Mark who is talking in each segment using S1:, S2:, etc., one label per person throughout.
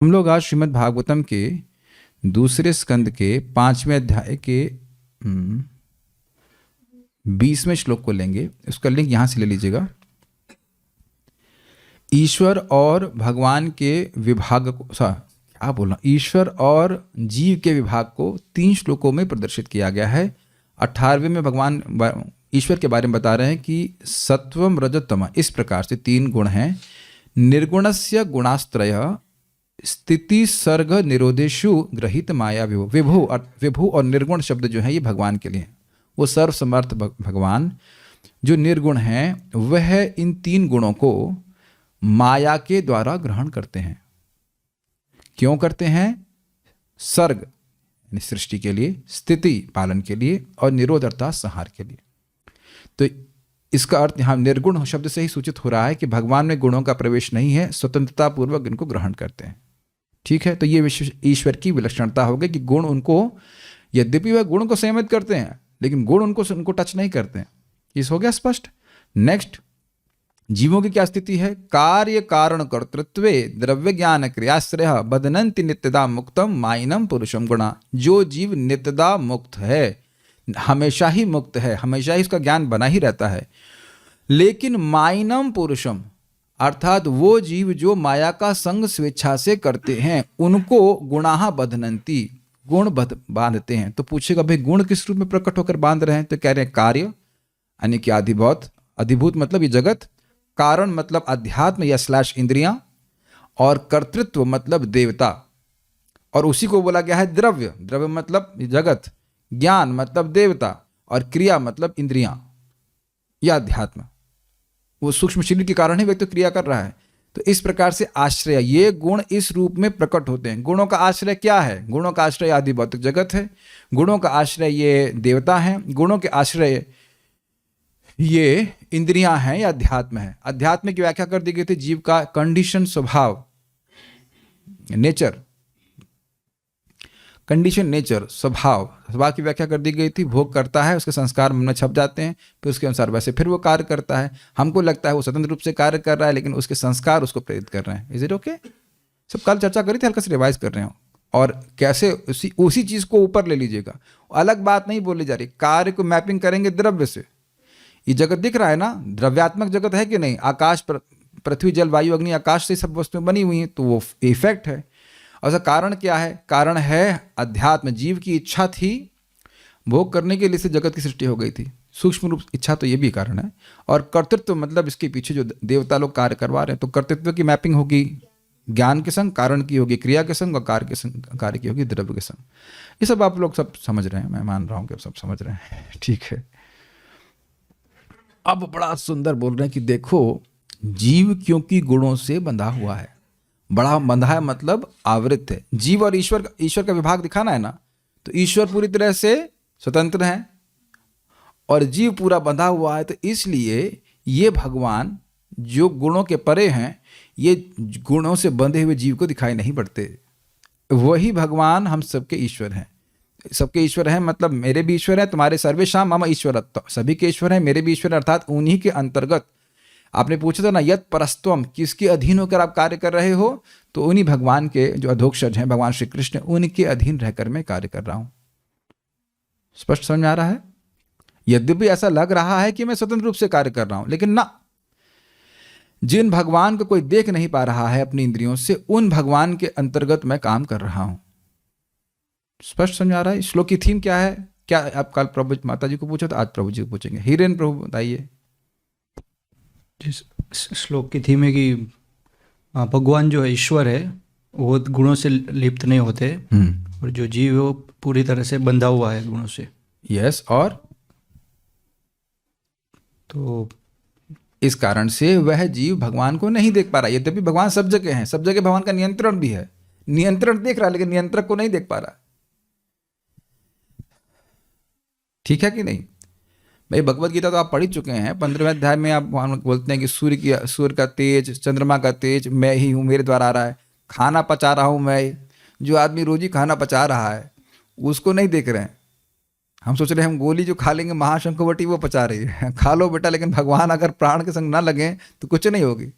S1: हम लोग आज श्रीमद् भागवतम के दूसरे स्कंद के 5वें अध्याय के 20वें श्लोक को लेंगे। उसका लिंक यहाँ से ले लीजिएगा। ईश्वर और भगवान के विभाग को क्या बोलना, ईश्वर और जीव के विभाग को 3 श्लोकों में प्रदर्शित किया गया है। 18वें में भगवान ईश्वर के बारे में बता रहे हैं कि सत्वम रजतम, इस प्रकार से 3 गुण हैं। निर्गुणस्य गुणास्त्रय स्थिति सर्ग निरोधेशु ग्रहित माया विभु। विभु और निर्गुण शब्द जो है ये भगवान के लिए, वो सर्वसमर्थ भगवान जो निर्गुण हैं वह इन 3 गुणों को माया के द्वारा ग्रहण करते हैं। क्यों करते हैं? सर्ग सृष्टि के लिए, स्थिति पालन के लिए, और निरोध अर्थात संहार के लिए। तो इसका अर्थ यहाँ निर्गुण शब्द से ही सूचित हो रहा है कि भगवान में गुणों का प्रवेश नहीं है, स्वतंत्रता पूर्वक इनको ग्रहण करते हैं। ठीक है, तो ये ईश्वर की विलक्षणता होगी कि गुण उनको, यद्यपि वह गुण को संयमित करते हैं लेकिन गुण उनको टच नहीं करते हैं। इस हो गया स्पष्ट। नेक्स्ट, जीवों की क्या स्थिति है? कार्य कारण कर्तृत्वे द्रव्य ज्ञान क्रियाश्रय बदनंति नित्यदा मुक्तम माइनम पुरुषम गुणा। जो जीव नित्यदा मुक्त है, हमेशा ही मुक्त है, हमेशा ही उसका ज्ञान बना ही रहता है, लेकिन माइनम पुरुषम अर्थात वो जीव जो माया का संग स्वेच्छा से करते हैं उनको गुणाह बधनंती, गुण बांधते हैं। तो पूछेगा भाई गुण किस रूप में प्रकट होकर बांध रहे हैं? तो कह रहे हैं कार्य यानी कि अधिभूत, अधिभूत मतलब ये जगत, कारण मतलब अध्यात्म या / इंद्रियां, और कर्तृत्व मतलब देवता, और उसी को बोला गया है द्रव्य। द्रव्य मतलब जगत, ज्ञान मतलब देवता, और क्रिया मतलब इंद्रियां या अध्यात्म। वो सूक्ष्म शरीर के कारण ही व्यक्ति क्रिया कर रहा है। तो इस प्रकार से आश्रय, ये गुण इस रूप में प्रकट होते हैं। गुणों का आश्रय क्या है? गुणों का आश्रय आदि भौतिक जगत है, गुणों का आश्रय ये देवता हैं, गुणों के आश्रय ये इंद्रियां हैं या अध्यात्म है। अध्यात्म की व्याख्या कर दी गई थी जीव का कंडीशन, स्वभाव, नेचर, कंडीशन नेचर, स्वभाव। स्वभाव की व्याख्या कर दी गई थी, भोग करता है, उसके संस्कार मन में छप जाते हैं, फिर उसके अनुसार वैसे फिर वो कार्य करता है। हमको लगता है वो स्वतंत्र रूप से कार्य कर रहा है लेकिन उसके संस्कार उसको प्रेरित कर रहे हैं। Is it okay? सब कल चर्चा करी थी, हल्का से रिवाइज कर रहे हो। और कैसे उसी चीज को ऊपर ले लीजिएगा, अलग बात नहीं बोली जा रही। कार्य को मैपिंग करेंगे द्रव्य से। ये जगत दिख रहा है ना, द्रव्यात्मक जगत है कि नहीं? आकाश, पृथ्वी, जल, वायु, अग्नि, आकाश से सब वस्तुएं बनी हुई हैं, तो वो इफेक्ट है। और कारण क्या है? कारण है अध्यात्म। जीव की इच्छा थी, भोग करने के लिए से जगत की सृष्टि हो गई थी। सूक्ष्म रूप इच्छा तो ये भी कारण है। और कर्तृत्व मतलब इसके पीछे जो देवता लोग कार्य करवा रहे हैं, तो कर्तृत्व की मैपिंग होगी ज्ञान के संग, कारण की होगी क्रिया के संग, और कार्य की होगी द्रव्य के संग। ये सब आप लोग सब समझ रहे हैं, मैं मान रहा हूँ कि सब समझ रहे हैं। ठीक है, अब बड़ा सुंदर बोल रहे हैं कि देखो जीव क्योंकि गुणों से बंधा हुआ है, बड़ा बंधा है मतलब आवृत है। जीव और ईश्वर का विभाग दिखाना है ना, तो ईश्वर पूरी तरह से स्वतंत्र है और जीव पूरा बंधा हुआ है। तो इसलिए ये भगवान जो गुणों के परे हैं, ये गुणों से बंधे हुए जीव को दिखाई नहीं पड़ते। वही भगवान हम सबके ईश्वर हैं। सबके ईश्वर हैं मतलब मेरे भी ईश्वर है, तुम्हारे सर्वेशाम मम ईश्वर, सभी के ईश्वर हैं, मेरे भी ईश्वर, अर्थात उन्हीं के अंतर्गत। आपने पूछा था ना यत परस्तम, किसके अधीन होकर आप कार्य कर रहे हो? तो उन्हीं भगवान के जो अधोक्षज हैं भगवान श्री कृष्ण, उनके अधीन रहकर मैं कार्य कर रहा हूं। स्पष्ट समझ में आ रहा है? यद्यपि ऐसा लग रहा है कि मैं स्वतंत्र रूप से कार्य कर रहा हूं, लेकिन ना, जिन भगवान को कोई देख नहीं पा रहा है अपनी इंद्रियों से, उन भगवान के अंतर्गत मैं काम कर रहा हूं। स्पष्ट समझ आ रहा है? श्लोक की थीम क्या है? क्या आप कल प्रभु माता जी को पूछा तो आज प्रभु जी को पूछेंगे। हीरेन प्रभु बताइए।
S2: जिस श्लोक की थीम है कि भगवान जो है ईश्वर है वो गुणों से लिप्त नहीं होते, और जो जीव है वो पूरी तरह से बंधा हुआ है गुणों से।
S1: यस, और
S2: तो
S1: इस कारण से वह जीव भगवान को नहीं देख पा रहा। यद्यपि भगवान सब जगह है, सब जगह भगवान का नियंत्रण भी है, नियंत्रण देख रहा है लेकिन नियंत्रक को नहीं देख पा रहा। ठीक है कि नहीं भाई? भगवत गीता तो आप पढ़ ही चुके हैं। 15वें अध्याय में आप बोलते हैं कि सूर्य का तेज, चंद्रमा का तेज मैं ही हूँ, मेरे द्वारा आ रहा है। खाना पचा रहा हूँ मैं। जो आदमी रोज ही खाना पचा रहा है उसको नहीं देख रहे हैं। हम सोच रहे हैं हम गोली जो खा लेंगे महाशंखवटी वो पचा रही है। खा लो बेटा, लेकिन भगवान अगर प्राण के संग ना लगे तो कुछ नहीं होगी।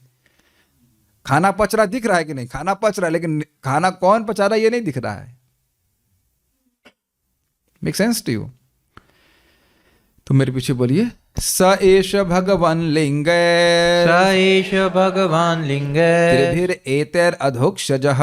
S1: खाना पच रहा दिख रहा है कि नहीं? खाना पच रहा है, लेकिन खाना कौन पचा रहा है ये नहीं दिख रहा है। Make sense to you? तो मेरे पीछे बोलिए, स एष भगवान लिंग
S3: स एष भगवान् लिङ्गे
S1: त्रिभिर एतैर अधोक्षजः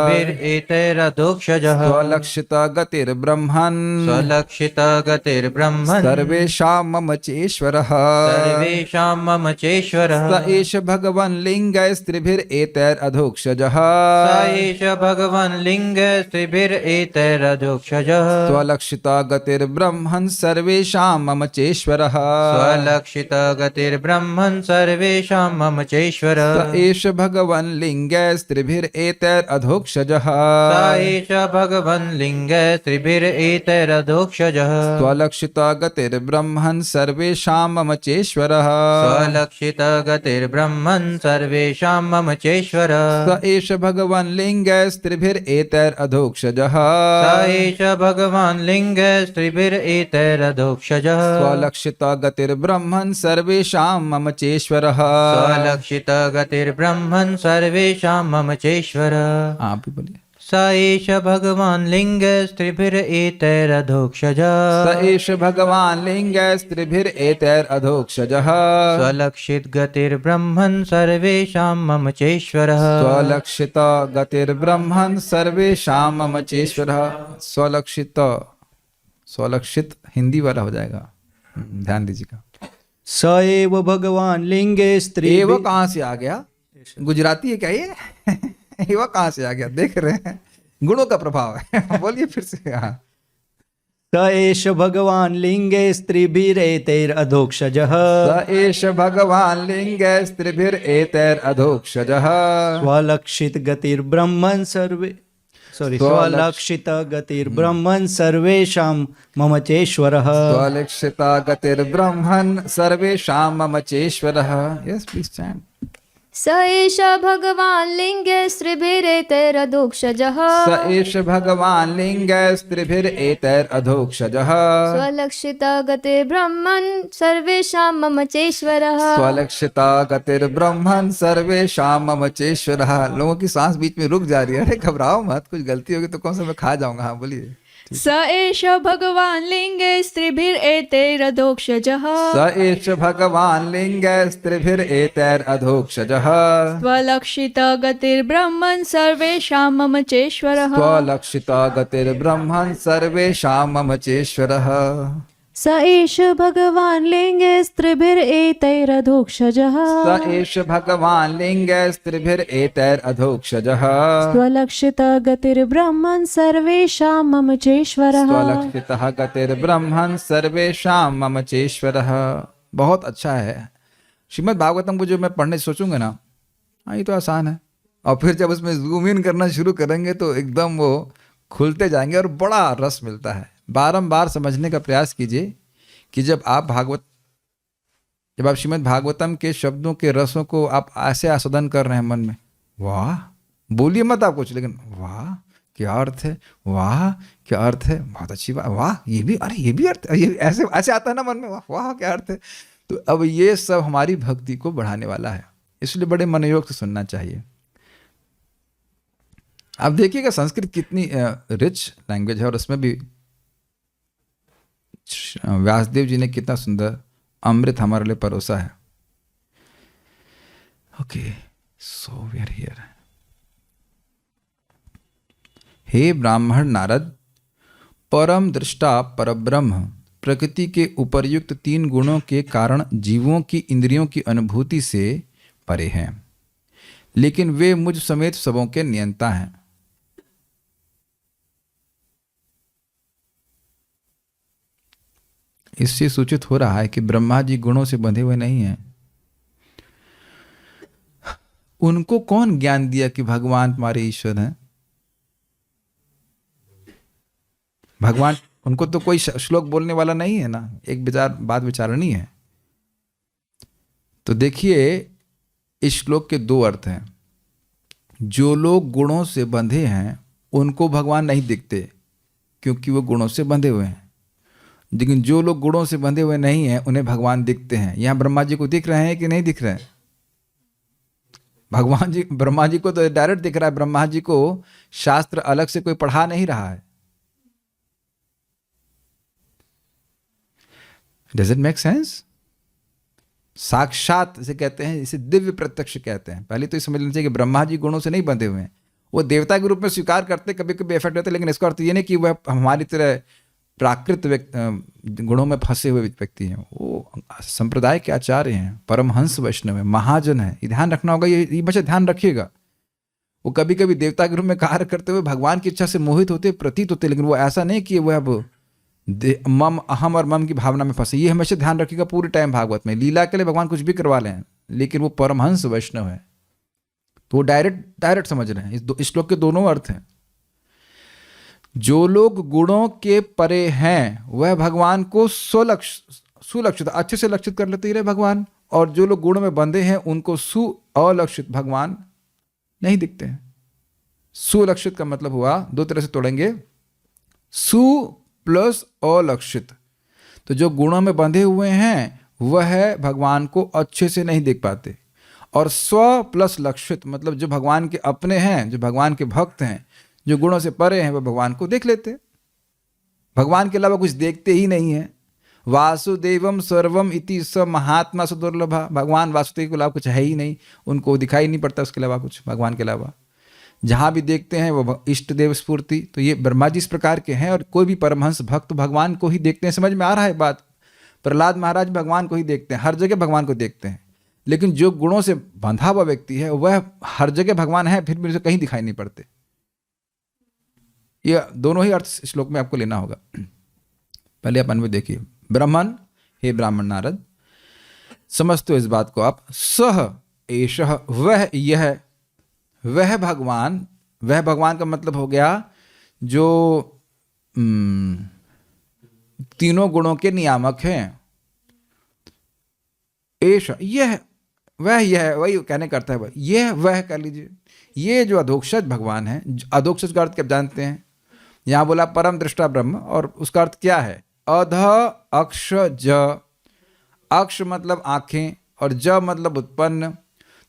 S3: त्रिभिरेतैरधोक्षजः
S1: स्वलक्षित गतिर्ब्रह्मन्
S3: स्वलक्षित गतिर्ब्रह्मन्
S1: सर्वेषां मम चेश्वरः
S3: सर्वेषां मम चेश्वरः
S1: स एष भगवान लिंग त्रिभिर एतैर अधोक्षजः
S3: स एष भगवान् लिङ्गे त्रिभिरेतैरधोक्षजः
S1: स्वलक्षित गतिर्ब्रह्मन् सर्वेषां मम चेश्वरः
S3: स्वलक्षित गतिर्ब्रह्मन् सर्वेषां मम चेश्वरः
S1: स एष भगवान् लिङ्गैस्त्रिभिर एतैर अधोक्षजः
S3: स एष भगवन् लिङ्गे त्रिभिरेतैरधोक्षजः
S1: स्वलक्षित गतिर्ब्रह्मन् सर्वेषां मम चेश्वरः
S3: स्वलक्षित गतिर्ब्रह्मन् सर्वेषां मम चेश्वरः
S1: स एष भगवान् लिङ्गैस्त्रिभिर एतैर अधोक्षजः
S3: स एष भगवान् लिङ्गे त्रिभिरेतैरधोक्षजः
S1: स्वलक्षित गतिर्ब्रह्मन् सर्वेषां मम चेश्वरः
S3: स्वलक्षित गतिर्ब्रह्मन् सर्वेषां मम चेश्वरः।
S1: आप भी बोलिए,
S3: स एष भगवान् लिङ्गे त्रिभिरेतैरधोक्षजः
S1: स एष भगवान् लिङ्गैस्त्रिभिर एतैर अधोक्षजः
S3: स्वलक्षित गतिर्ब्रह्मन् सर्वेषां मम चेश्वरः
S1: स्वलक्षित गतिर्ब्रह्मन् सर्वेषां मम चेश्वरः। स्वलक्षित, स्वलक्षित हिंदी वाला हो जाएगा, ध्यान दीजिएगा।
S2: स एव भगवान लिंगे स्त्री
S1: एव कहाँ से आ गया? गुजराती है क्या ये? एव कहाँ से आ गया? देख रहे हैं, गुणों का प्रभाव है। बोलिए फिर से। हाँ,
S2: स एष भगवान लिंगे स्त्रीभिरेतैरधोक्षजः
S1: स एष भगवान् लिङ्गैस्त्रिभिर एतैर अधोक्षजः
S2: स्वलक्षित गतिर्ब्रह्मन् स्वलक्षित गतिर्ब्रह्मन् सर्वेषां मम चेश्वरः
S1: स्वलक्षित गतिर्ब्रह्मन् सर्वेषां मम चेश्वरः। Yes please chant.
S4: स एष भगवान् लिङ्गे स्त्रिभिरेतैरधोक्षजः
S1: स एष भगवान् लिङ्गैस्त्रिभिर एतैर अधोक्षजः
S4: स्वलक्षित गतिर्ब्रह्मन् सर्वेषां मम चेश्वरः
S1: स्वलक्षित गतिर्ब्रह्मन् सर्वेषां मम चेश्वरः। लोगों की सांस बीच में रुक जा रही है। अरे घबराओ मत, कुछ गलती होगी तो कौन सा मैं खा जाऊंगा। हाँ बोलिए।
S4: स एष भगवान् लिङ्गे स्त्रिभिरेतैरधोक्षजः
S1: स एष भगवान् लिङ्गैस्त्रिभिर एतैर अधोक्षजः
S4: स्वलक्षित गतिर्ब्रह्मन् सर्वेषां मम चेश्वरः
S1: स्वलक्षित गतिर्ब्रह्मन् सर्वेषां मम चेश्वरः।
S4: स एष भगवान् लिङ्गे स्त्रिभिरेतैरधोक्षजः
S1: स एष भगवान् लिङ्गैस्त्रिभिर एतैर अधोक्षजः
S4: स्वलक्षित गतिर्ब्रह्मन् सर्वेषां मम चेश्वरः
S1: स्वलक्षितः गतिर्ब्रह्मन् सर्वेषां मम चेश्वरः। बहुत अच्छा है। श्रीमद् भागवतम को जो मैं पढ़ने सोचूंगा ना, हाँ ये तो आसान है, और फिर जब उसमें जूम इन करना शुरू करेंगे तो एकदम वो खुलते जाएंगे और बड़ा रस मिलता है। बारंबार समझने का प्रयास कीजिए कि जब आप श्रीमद् भागवतम के शब्दों के रसों को आप ऐसे आस्वादन कर रहे हैं मन में, वाह, बोलिए मत आप कुछ, लेकिन वाह क्या अर्थ है, वाह क्या अर्थ है, बहुत अच्छी बात, वाह ये भी, अरे ये भी अर्थ, ये ऐसे ऐसे आता है ना मन में, वाह वाह क्या अर्थ है। तो अब ये सब हमारी भक्ति को बढ़ाने वाला है, इसलिए बड़े मनोयोग से सुनना चाहिए। आप देखिएगा संस्कृत कितनी रिच लैंग्वेज है, और उसमें भी व्यासदेव जी ने कितना सुंदर अमृत हमारे लिए परोसा है। Okay, so we are here. हे ब्राह्मण नारद, परम दृष्टा परब्रह्म प्रकृति के उपर्युक्त 3 गुणों के कारण जीवों की इंद्रियों की अनुभूति से परे हैं, लेकिन वे मुझ समेत सबों के नियंता हैं। इससे सूचित हो रहा है कि ब्रह्मा जी गुणों से बंधे हुए नहीं हैं। उनको कौन ज्ञान दिया कि भगवान तुम्हारे ईश्वर हैं? भगवान, उनको तो कोई श्लोक बोलने वाला नहीं है ना, एक बात विचारणी है। तो देखिए, इस श्लोक के 2 अर्थ हैं। जो लोग गुणों से बंधे हैं उनको भगवान नहीं दिखते, क्योंकि वो गुणों से बंधे हुए हैं। लेकिन जो लोग गुणों से बंधे हुए नहीं हैं उन्हें भगवान दिखते हैं। यहाँ ब्रह्मा जी को दिख रहे हैं कि नहीं दिख रहे हैं? भगवान जी ब्रह्मा जी को तो डायरेक्ट दिख रहा है, ब्रह्मा जी को शास्त्र अलग से कोई पढ़ा नहीं रहा है। Does it make sense? साक्षात इसे कहते हैं, इसे दिव्य प्रत्यक्ष कहते हैं। पहले तो ये समझ लेना चाहिए कि ब्रह्मा जी गुणों से नहीं बंधे हुए हैं, वो देवता के रूप में स्वीकार करते, कभी कभी इफेक्ट होते, लेकिन इसका अर्थ ये नहीं कि वह हमारी तरह प्राकृत गुणों में फंसे हुए व्यक्ति हैं। वो संप्रदाय के आचार्य हैं, परमहंस वैष्णव है, महाजन है। ये ध्यान रखना होगा, ये बच्चा ध्यान रखिएगा। वो कभी कभी देवता के रूप में कार्य करते हुए भगवान की इच्छा से मोहित होते, प्रतीत होते, लेकिन वो ऐसा नहीं कि वह अब मम अहम और मम की भावना में फंसे। ये हमेशा ध्यान रखिएगा पूरे टाइम भागवत में। लीला के लिए भगवान कुछ भी करवा लें, लेकिन वो परमहंस वैष्णव है, तो वो डायरेक्ट समझ रहे हैं। इस श्लोक के दोनों अर्थ हैं। जो लोग गुणों के परे हैं वह भगवान को सुलक्षित अच्छे से लक्षित कर लेते ही रहे भगवान, और जो लोग गुणों में बंधे हैं उनको अलक्षित भगवान नहीं दिखते हैं। सुलक्षित का मतलब हुआ, दो तरह से तोड़ेंगे, सु प्लस अलक्षित। तो जो गुणों में बंधे हुए हैं वह भगवान को अच्छे से नहीं देख पाते, और स्व प्लस लक्षित मतलब जो भगवान के अपने हैं, जो भगवान के भक्त हैं, जो गुणों से परे हैं, वह भगवान को देख लेते। भगवान के अलावा कुछ देखते ही नहीं है। वासुदेवम सर्वम इति स महात्मा सुदुर्लभा। भगवान वासुदेव के अलावा कुछ है ही नहीं, उनको दिखाई नहीं पड़ता उसके अलावा कुछ, भगवान के अलावा। जहाँ भी देखते हैं वो इष्ट देव स्फूर्ति। तो ये ब्रह्मा जी इस प्रकार के हैं, और कोई भी परमहंस भक्त भगवान को ही देखते हैं। समझ में आ रहा है बात? प्रहलाद महाराज भगवान को ही देखते हैं, हर जगह भगवान को देखते हैं। लेकिन जो गुणों से बंधा हुआ व्यक्ति है वह हर जगह भगवान है, फिर भी उसे कहीं दिखाई नहीं पड़ते। ये दोनों ही अर्थ श्लोक में आपको लेना होगा। पहले अपन में देखिए, ब्राह्मण, हे ब्राह्मण नारद, समझते इस बात को आप। सह एषः, वह यह, वह भगवान का मतलब हो गया जो तीनों गुणों के नियामक हैं। एष, यह, वह, यह, वही कहने करता है, यह वह कर लीजिए। ये जो अधोक्षज भगवान है, अधोक्षज का अर्थ क्या जानते हैं? यहाँ बोला परम दृष्टा ब्रह्म, और उसका अर्थ क्या है? अध अक्ष ज। अक्ष मतलब आंखें, और ज मतलब उत्पन्न।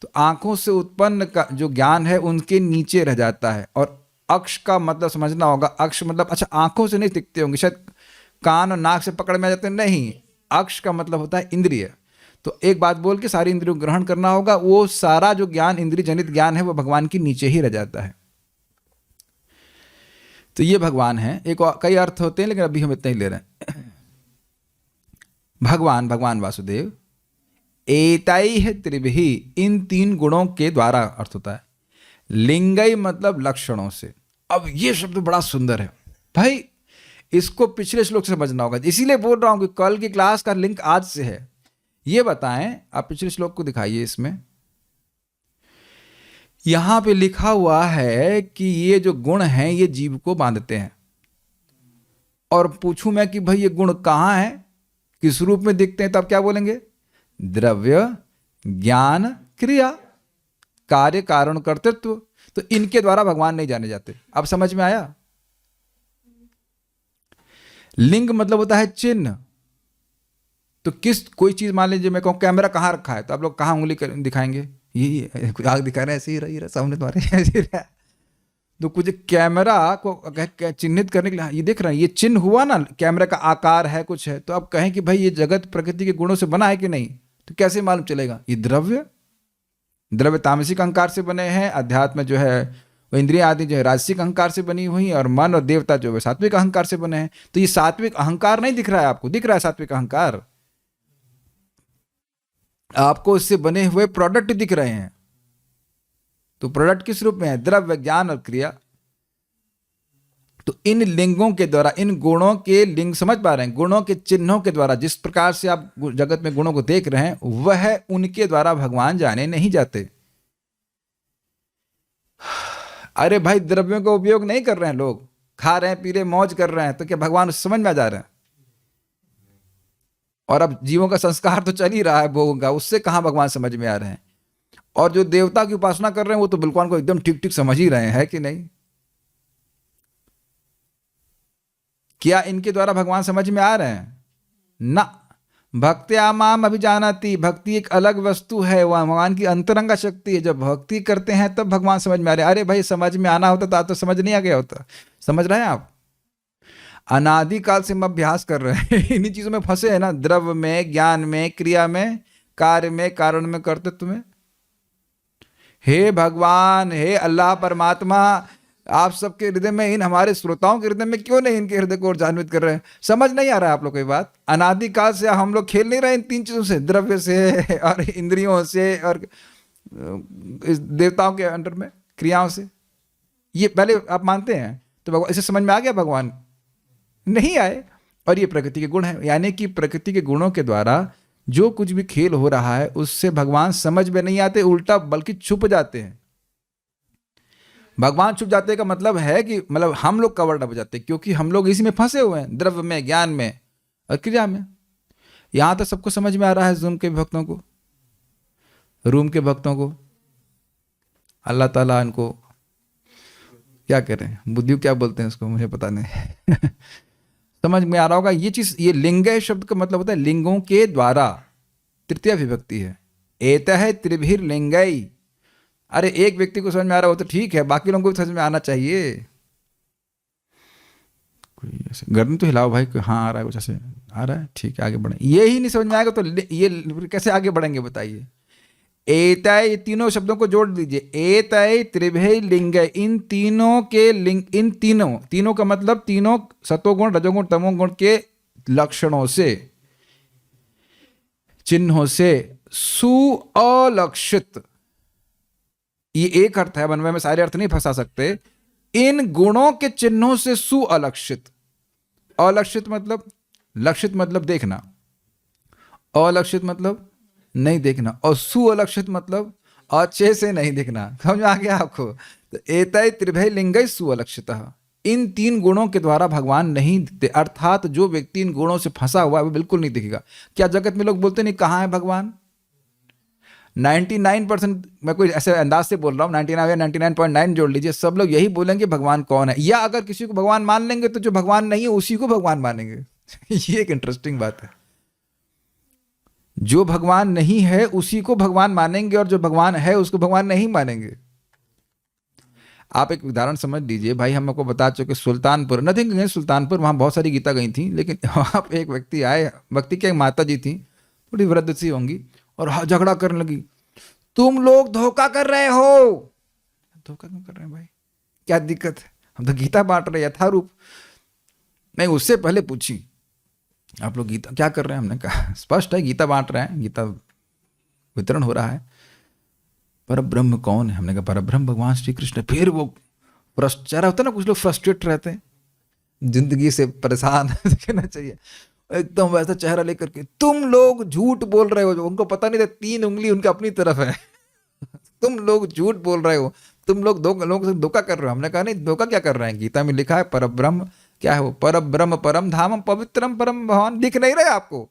S1: तो आंखों से उत्पन्न का जो ज्ञान है उनके नीचे रह जाता है। और अक्ष का मतलब समझना होगा, अक्ष मतलब, अच्छा आंखों से नहीं दिखते होंगे, शायद कान और नाक से पकड़ में आ जाते हैं, नहीं। अक्ष का मतलब होता है इंद्रिय। तो एक बात बोल के सारी इंद्रियों ग्रहण करना होगा। वो सारा जो ज्ञान, इंद्रिय जनित ज्ञान है, वो भगवान के नीचे ही रह जाता है। तो ये भगवान है। एक कई अर्थ होते हैं, लेकिन अभी हम इतना ही ले रहे हैं। भगवान वासुदेव, एतैः त्रिभिः, इन तीन गुणों के द्वारा अर्थ होता है। लिंगै मतलब लक्षणों से। अब ये शब्द बड़ा सुंदर है भाई, इसको पिछले श्लोक से समझना होगा। इसीलिए बोल रहा हूं कि कल की क्लास का लिंक आज से है। ये बताएं, आप पिछले श्लोक को दिखाइए। इसमें यहां पे लिखा हुआ है कि ये जो गुण हैं ये जीव को बांधते हैं। और पूछूं मैं कि भाई ये गुण कहां है, किस रूप में दिखते हैं, तब क्या बोलेंगे? द्रव्य, ज्ञान, क्रिया, कार्य, कारण, कर्तृत्व। तो इनके द्वारा भगवान नहीं जाने जाते। अब समझ में आया? लिंग मतलब होता है चिन्ह। तो कोई चीज, मान लीजिए मैं कहूं कैमरा कहां रखा है, तो आप लोग कहां उंगली दिखाएंगे? ये आग दिखा रहे हैं, ऐसे ही रही सामने तुम्हारे, ऐसे ही रहा। तो कुछ कैमरा को चिन्हित करने के लिए, ये देख रहे हैं, ये चिन्ह हुआ ना, कैमरा का आकार है, कुछ है। तो आप कहें कि भाई ये जगत प्रकृति के गुणों से बना है कि नहीं, तो कैसे मालूम चलेगा? ये द्रव्य तामसिक अहंकार से बने हैं, अध्यात्म जो है वो इंद्रिय आदि जो है राजसिक अहंकार से बनी हुई, और मन और देवता जो है सात्विक अहंकार से बने हैं। तो ये सात्विक अहंकार नहीं दिख रहा है आपको, दिख रहा है सात्विक अहंकार। आपको इससे बने हुए प्रोडक्ट दिख रहे हैं। तो प्रोडक्ट किस रूप में है? द्रव्य, ज्ञान और क्रिया। तो इन लिंगों के द्वारा, इन गुणों के लिंग समझ पा रहे हैं, गुणों के चिन्हों के द्वारा, जिस प्रकार से आप जगत में गुणों को देख रहे हैं, वह उनके द्वारा भगवान जाने नहीं जाते। अरे भाई, द्रव्यों का उपयोग नहीं कर रहे हैं लोग, खा रहे हैं, पी रहे, मौज कर रहे हैं, तो क्या भगवान समझ में आ जा रहे हैं? और अब जीवों का संस्कार तो चल ही रहा है भोगों का, उससे कहां भगवान समझ में आ रहे हैं? और जो देवता की उपासना कर रहे हैं वो तो बिल्कुल को एकदम ठीक ठीक समझ ही रहे हैं, कि नहीं? क्या इनके द्वारा भगवान समझ में आ रहे हैं? ना। भक्त्या माम अभिजानाति, भक्ति एक अलग वस्तु है, वह भगवान की अंतरंगा शक्ति है। जब भक्ति करते हैं तब भगवान समझ में आ रहे। अरे भाई समझ में आना होता तो आप तो समझ नहीं आ गया होता। समझ रहे हैं आप? अनादिकाल से हम अभ्यास कर रहे हैं, इन्हीं चीजों में फंसे हैं ना, द्रव्य में, ज्ञान में, क्रिया में, कार्य में, कारण में, कर्तृत्व में। हे भगवान, हे अल्लाह परमात्मा, आप सबके हृदय में, इन हमारे श्रोताओं के हृदय में क्यों नहीं इनके हृदय को और जागृत कर रहे हैं? समझ नहीं आ रहा है आप लोग को ये बात? अनादिकाल से हम लोग खेल नहीं रहे इन तीन चीजों से, द्रव्य से और इंद्रियों से और इस देवताओं के अंडर में क्रियाओं से। ये पहले आप मानते हैं तो इसे समझ में आ गया? भगवान नहीं आए। और ये प्रकृति के गुण है, यानी कि प्रकृति के गुणों के द्वारा जो कुछ भी खेल हो रहा है उससे भगवान समझ में नहीं आते, उल्टा बल्कि छुप जाते हैं। भगवान छुप जाते का मतलब है कि मतलब हम लोग कवर अप हो जाते हैं, क्योंकि हम लोग इसी में फंसे हुए हैं, द्रव्य में, ज्ञान में और क्रिया में। यहां तो सबको समझ में आ रहा है, जूम के भक्तों को, रूम के भक्तों को। अल्लाह ताला इनको क्या करें, बुद्धि क्या बोलते हैं उसको, मुझे पता नहीं समझ में आ रहा होगा ये चीज। ये लिंगय शब्द का मतलब होता है लिंगों के द्वारा, तृतीय विभक्ति है। एतः त्रिभिर लिंगई। अरे एक व्यक्ति को समझ में आ रहा हो तो ठीक है, बाकी लोगों को भी समझ में आना चाहिए। कोई ऐसे गर्दन तो हिलाओ भाई, हाँ आ रहा है, कुछ ऐसे आ रहा है, ठीक है आगे बढ़े। ये ही नहीं समझ में आएगा तो ये कैसे आगे बढ़ेंगे बताइए? एतय, तीनों शब्दों को जोड़ दीजिए। एतय त्रिभे लिंग, इन तीनों के लिंग, इन तीनों का मतलब तीनों सतोगुण, रजोगुण, तमोगुण के लक्षणों से, चिन्हों से सुअलक्षित। ये एक अर्थ है, वनवे में सारे अर्थ नहीं फंसा सकते। इन गुणों के चिन्हों से सुअलक्षित। अलक्षित मतलब, लक्षित मतलब देखना, अलक्षित मतलब नहीं देखना, और सुअलक्षित मतलब अच्छे से नहीं देखना। समझ में आ गया आपको? तो एतय त्रिभय लिंगै सुअलक्षितः, इन तीन गुणों के द्वारा भगवान नहीं दिखते। अर्थात जो व्यक्ति इन गुणों से फंसा हुआ है वो बिल्कुल नहीं दिखेगा। क्या जगत में लोग बोलते नहीं कहाँ है भगवान? 99%, मैं कोई ऐसे अंदाज से बोल रहा हूँ, 99 या 99.9 जोड़ लीजिए, सब लोग यही बोलेंगे भगवान कौन है। या अगर किसी को भगवान मान लेंगे तो जो भगवान नहीं है उसी को भगवान मानेंगे ये एक इंटरेस्टिंग बात है। जो भगवान नहीं है उसी को भगवान मानेंगे और जो भगवान है उसको भगवान नहीं मानेंगे। आप एक उदाहरण समझ लीजिए भाई, हम आपको बता चुके सुल्तानपुर, नथिंग अगेंस्ट सुल्तानपुर, वहाँ बहुत सारी गीता गई थी, लेकिन वहाँ पे एक व्यक्ति आए, भक्ति की माता जी थी, थोड़ी वृद्ध सी होंगी, और झगड़ा करने लगी, तुम लोग धोखा कर रहे हो। धोखा क्यों कर रहे हैं भाई, क्या दिक्कत है? हम तो गीता बांट रहे यथारूप। नहीं, उससे पहले पूछी आप लोग गीता क्या कर रहे हैं? हमने कहा स्पष्ट है गीता बांट रहे हैं, गीता वितरण हो रहा है। पर ब्रह्म कौन है? हमने कहा पर ब्रह्म भगवान श्री कृष्ण। फिर वो चेहरा होता है ना, कुछ लोग फ्रस्ट्रेट रहते हैं, जिंदगी से परेशान कहना चाहिए, एकदम वैसा चेहरा लेकर के, तुम लोग झूठ बोल रहे हो। उनको पता नहीं था 3 उंगली उनके अपनी तरफ है तुम लोग झूठ बोल रहे हो, तुम लोग लोगों से धोखा कर रहे हो। हमने कहा नहीं, धोखा क्या कर रहे हैं? गीता में लिखा है पर ब्रह्म, क्या है वो? पर ब्रह्म परम धामम पवित्रम परम भगवान। दिख नहीं रहे आपको?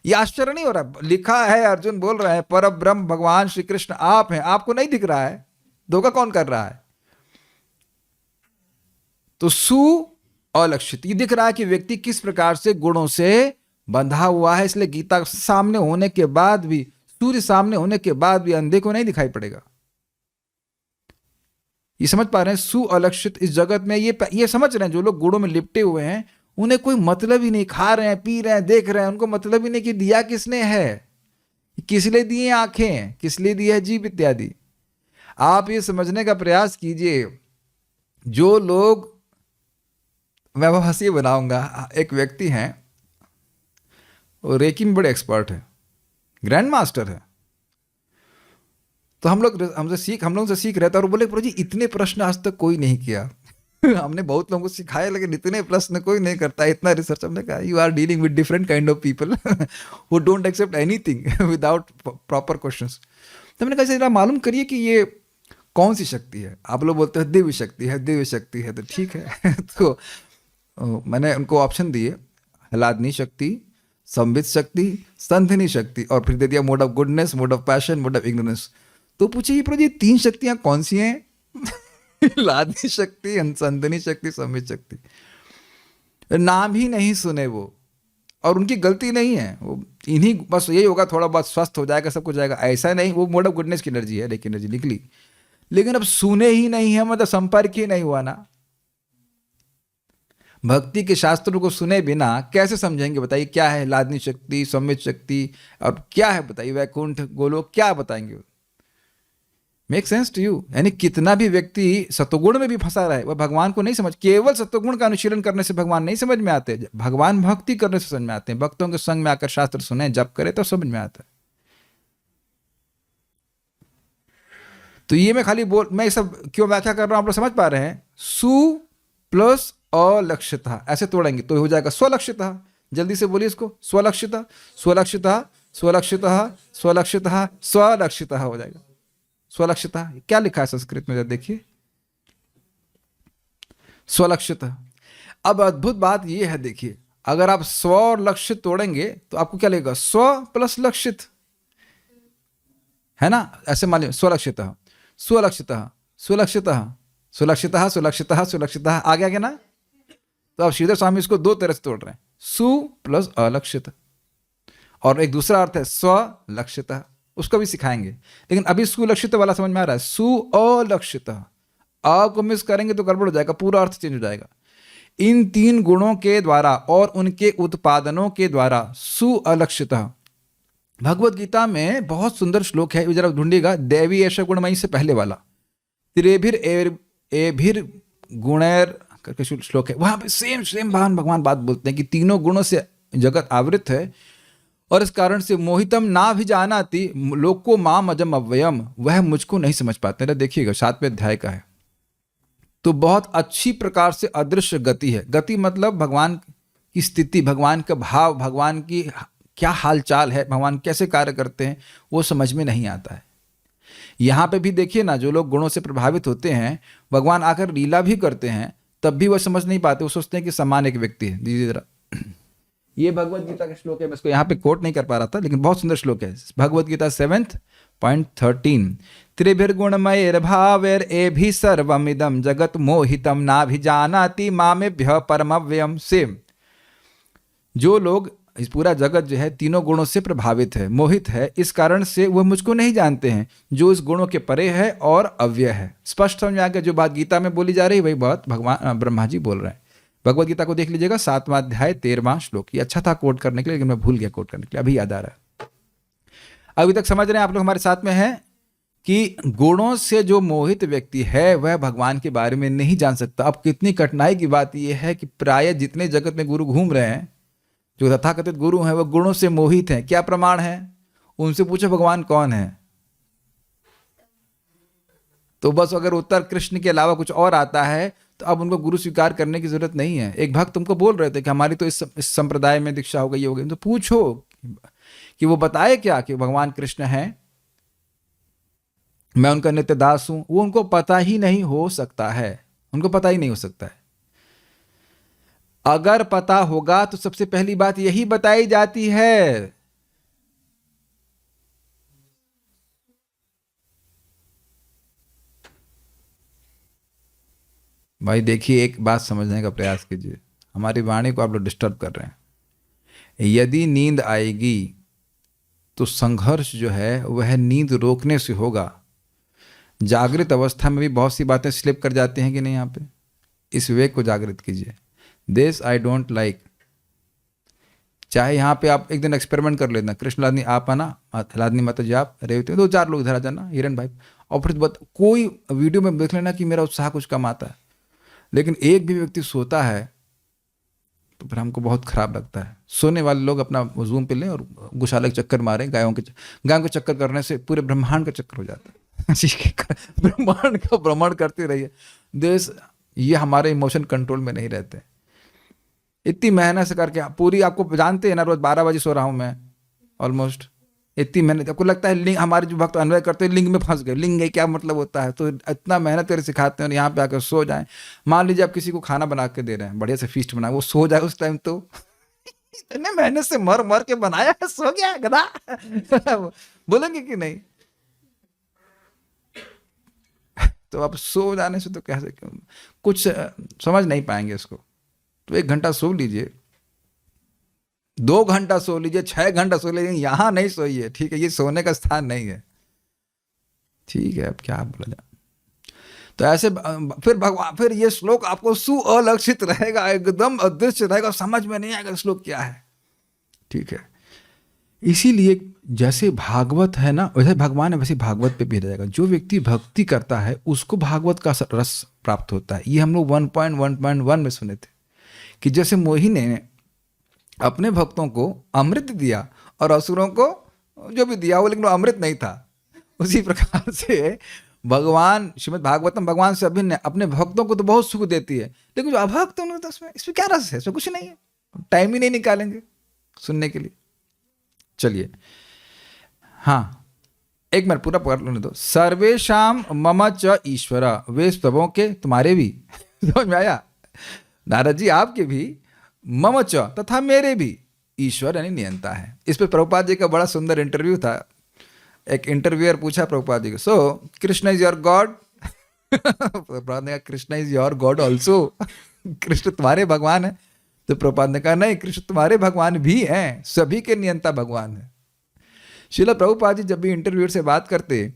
S1: ये आश्चर्य नहीं हो रहा? लिखा है, अर्जुन बोल रहे हैं पर ब्रह्म भगवान श्री कृष्ण आप हैं, आपको नहीं दिख रहा है? धोखा कौन कर रहा है? तो अलक्षित, ये दिख रहा है कि व्यक्ति किस प्रकार से गुणों से बंधा हुआ है। इसलिए गीता सामने होने के बाद भी, सूर्य सामने होने के बाद भी अंधे को नहीं दिखाई पड़ेगा। ये समझ पा रहे हैं? सुअलक्षित इस जगत में ये समझ रहे हैं, जो लोग गुणों में लिपटे हुए हैं उन्हें कोई मतलब ही नहीं, खा रहे हैं, पी रहे हैं, देख रहे हैं, उनको मतलब ही नहीं कि दिया किसने है, किस लिए दिए आंखें, किस लिए दिया है जीभ इत्यादि। आप ये समझने का प्रयास कीजिए। जो लोग, मैं वो हंसी बनाऊंगा, एक व्यक्ति हैं वो रेकी में बड़े एक्सपर्ट है, ग्रैंड मास्टर है। तो हम लोग से सीख रहे थे, और बोले प्रभु जी इतने प्रश्न आज तक कोई नहीं किया हमने बहुत लोगों को सिखाया, लेकिन इतने प्रश्न कोई नहीं करता, इतना रिसर्च। हमने कहा you are dealing with different kind of people who don't accept anything without proper questions. तो हमने कहा जरा मालूम करिए कि ये कौन सी शक्ति है। आप लोग बोलते हैं दिव्य शक्ति है, दिव्य शक्ति है, तो ठीक है तो मैंने उनको ऑप्शन दिए, हलादनी शक्ति, संबित शक्ति, संधिनी शक्ति, और फिर दे दिया mode of goodness, mode of passion, mode of ignorance. तो पूछिए प्रभु जी 3 शक्तियां कौन सी हैं? लादनी शक्ति, संधिनी शक्ति, संबित शक्ति। नाम ही नहीं सुने वो, और उनकी गलती नहीं है, वो इन्हीं बस यही होगा, थोड़ा बहुत स्वस्थ हो जाएगा, सब कुछ जाएगा, ऐसा नहीं। वो मोड ऑफ गुडनेस की एनर्जी है, लेकिन एनर्जी निकली, लेकिन अब सुने ही नहीं है, मतलब संपर्क ही नहीं हुआ ना। भक्ति के शास्त्रों को सुने बिना कैसे समझेंगे बताइए? क्या है लादनी शक्ति, संवित शक्ति, और क्या है बताइए वैकुंठ गोलोक, क्या बताएंगे? Make sense to you? यानी कितना भी व्यक्ति सत्वगुण में भी फंसा रहा है, वह भगवान को नहीं समझ, केवल सत्वगुण का अनुशीलन करने से भगवान नहीं समझ में आते, भगवान भक्ति करने से समझ में आते हैं। भक्तों के संग में आकर शास्त्र सुने, जप करे तो समझ में आता है। तो ये मैं खाली मैं सब क्यों व्याख्या कर रहा हूं, आप लोग समझ पा रहे हैं? सु प्लस अलक्ष्यता ऐसे तोड़ेंगे तो हो जाएगा स्वलक्षिता। जल्दी से बोलिए इसको, स्वलक्षिता, स्वलक्षिता, स्वलक्षिता, स्वलक्षिता, स्वलक्षिता हो जाएगा। स्वलक्षिता क्या लिखा है संस्कृत में, जरा देखिए, स्वलक्षिता। अब अद्भुत बात यह है, देखिए, अगर आप स्व और लक्षित तोड़ेंगे तो आपको क्या लगेगा? स्व प्लस लक्षित, है ना? ऐसे मान लीजिए स्वलक्षिता, स्वलक्षिता, स्वलक्षिता, सुलक्षिता, सुलक्षिता, सुलक्षिता, आ गया क्या ना? तो अब श्रीधर स्वामी इसको दो तरह से तोड़ रहे हैं, सु प्लस अलक्षित, और एक दूसरा अर्थ है स्वलक्षिता, उसको भी सिखाएंगे। लेकिन अभी सुलक्षित वाला समझ में आ रहा है, सु अलक्षित, अ को मिस करेंगे तो गड़बड़ हो जाएगा, पूरा अर्थ चेंज हो जाएगा। इन तीन गुणों के द्वारा और उनके उत्पादनों के द्वारा सु अलक्षित। भगवत गीता में बहुत सुंदर श्लोक है, जरा ढूंढिएगा, दैवी ऐश गुणमयी से पहले वाला, त्रिभिर एभिर गुणैर करके श्लोक है, वहां पे सेम भगवान बात बोलते हैं कि तीनों गुणों से जगत आवृत है, और इस कारण से मोहितम ना भी जानाति लोको माम अजम अव्ययम, वह मुझको नहीं समझ पाते। देखिएगा 7वें अध्याय का है। तो बहुत अच्छी प्रकार से अदृश्य गति है। गति मतलब भगवान की स्थिति, भगवान का भाव, भगवान की क्या हालचाल है, भगवान कैसे कार्य करते हैं, वो समझ में नहीं आता है। यहाँ पे भी देखिए ना, जो लोग गुणों से प्रभावित होते हैं, भगवान आकर लीला भी करते हैं, तब भी वह समझ नहीं पाते, वो सोचते हैं कि समान एक व्यक्ति है। दीजिए जरा, ये भगवत गीता का श्लोक है, मैं इसको यहाँ पे कोट नहीं कर पा रहा था, लेकिन बहुत सुंदर श्लोक है। भगवत गीता 7.13, त्रिभिर्गुणमयैर भावैर एभिः सर्वमिदं जगत मोहितम नाभिजानाति मामेभ्यः परमव्ययम्। सेम, जो लोग, इस पूरा जगत जो है तीनों गुणों से प्रभावित है, मोहित है, इस कारण से वह मुझको नहीं जानते हैं, जो इस गुणों के परे है और अव्यय है। स्पष्ट समझ में आ गया? जो बात गीता में बोली जा रही है वही बात भगवान ब्रह्मा जी बोल रहे हैं। भगवत गीता को देख लीजिएगा, 7वां अध्याय 13वां श्लोक। ये अच्छा था कोट करने के लिए, लेकिन मैं भूल गया कोट करने के लिए, अभी याद आ रहा है। अभी तक समझ रहे हैं आप लोग हमारे साथ में हैं कि गुणों से जो मोहित व्यक्ति है वह भगवान के बारे में नहीं जान सकता। अब कितनी कठिनाई की बात यह है कि प्राय जितने जगत में गुरु घूम रहे हैं, जो तथाकथित गुरु हैं, वह गुणों से मोहित हैं। क्या प्रमाण है? उनसे पूछो भगवान कौन है, तो बस अगर उत्तर कृष्ण के अलावा कुछ और आता है तो अब उनको गुरु स्वीकार करने की जरूरत नहीं है। एक भक्त तुमको बोल रहे थे कि हमारी तो इस संप्रदाय में दीक्षा हो गई, हो गई, तो पूछो कि वो बताए क्या कि भगवान कृष्ण हैं, मैं उनका नित्य दास हूं। वो उनको पता ही नहीं हो सकता है, उनको पता ही नहीं हो सकता है। अगर पता होगा तो सबसे पहली बात यही बताई जाती है, भाई देखिए, एक बात समझने का प्रयास कीजिए, हमारी वाणी को आप लोग डिस्टर्ब कर रहे हैं। यदि नींद आएगी तो संघर्ष जो है वह नींद रोकने से होगा। जागृत अवस्था में भी बहुत सी बातें स्लिप कर जाती हैं कि नहीं? यहाँ पे इस विवेक को जागृत कीजिए। दिस आई डोंट लाइक, चाहे यहाँ पे आप एक दिन एक्सपेरिमेंट कर लेना, कृष्ण लादनी आप आना, लादनी माता जी आप, रेवती 2-4 लोग इधर आ जाना, हिरण भाई, और फिर कोई वीडियो में देख लेना कि मेरा उत्साह कुछ कम आता है। लेकिन एक भी व्यक्ति सोता है तो फिर हमको बहुत खराब लगता है। सोने वाले लोग अपना जूम पे लें और गौशाला के चक्कर मारें, गायों के चक्कर करने से पूरे ब्रह्मांड का चक्कर हो जाता है। ब्रह्मांड का भ्रमण करते रहिए। देश, ये हमारे इमोशन कंट्रोल में नहीं रहते। इतनी मेहनत से करके पूरी, आपको जानते हैं ना, रोज 12 बजे सो रहा हूं मैं ऑलमोस्ट। इतनी मेहनत, आपको लगता है लिंग, हमारे जो भक्त अन्वय करते हैं लिंग में फंस गए, लिंग है क्या मतलब होता है, तो इतना मेहनत करके सिखाते हैं और यहाँ पे आकर सो जाएं। मान लीजिए आप किसी को खाना बना के दे रहे हैं, बढ़िया से फीस्ट बना, वो सो जाए उस टाइम, तो इतने मेहनत से मर के बनाया है, सो गया गधा। बोलेंगे कि नहीं? तो आप सो जाने से तो कैसे, कुछ समझ नहीं पाएंगे इसको। तो 1 घंटा सो लीजिए, 2 घंटा सो लीजिए, 6 घंटा सो लीजिए, यहाँ नहीं सोइए, ठीक है? ये सोने का स्थान नहीं है, ठीक है? अब क्या बोला जाए। तो ऐसे फिर भगवान, फिर ये श्लोक आपको सुअलक्षित रहेगा, एकदम अदृश्य रहेगा, समझ में नहीं आएगा श्लोक क्या है, ठीक है? इसीलिए जैसे भागवत है ना, वैसे भगवान है, वैसे भागवत पे भी रहेगा। जो व्यक्ति भक्ति करता है उसको भागवत का रस प्राप्त होता है। ये हम लोग 1.1.1 में सुने थे कि जैसे मोही ने अपने भक्तों को अमृत दिया और असुरों को जो भी दिया वो लेकिन वो अमृत नहीं था, उसी प्रकार से भगवान श्रीमद् भागवतम भगवान से अभिन्न है। अपने भक्तों को तो बहुत सुख देती है, लेकिन जो अभक्त उन्होंने तो इसमें क्या रस है? इसमें कुछ नहीं है, टाइम ही नहीं निकालेंगे सुनने के लिए। चलिए, हाँ, एक मिनट पूरा पढ़ लेने दो। सर्वेशाम मम च ईश्वर, वे सबों के, तुम्हारे भी समझ में आया? नारद जी आपके भी, मम च तथा मेरे भी, ईश्वर यानी नियंता है। इस पे प्रभुपाद जी का बड़ा सुंदर इंटरव्यू था। एक इंटरव्यूअर पूछा प्रभुपाद जी को, so Krishna is your God? Prabhupada ने कहा Krishna is your God also, Krishna तुम्हारे भगवान है। तो प्रभुपाद ने कहा नहीं, कृष्ण तुम्हारे भगवान भी हैं, सभी के नियंता भगवान है। श्रील प्रभुपाद जी जब भी इंटरव्यूअर से बात करते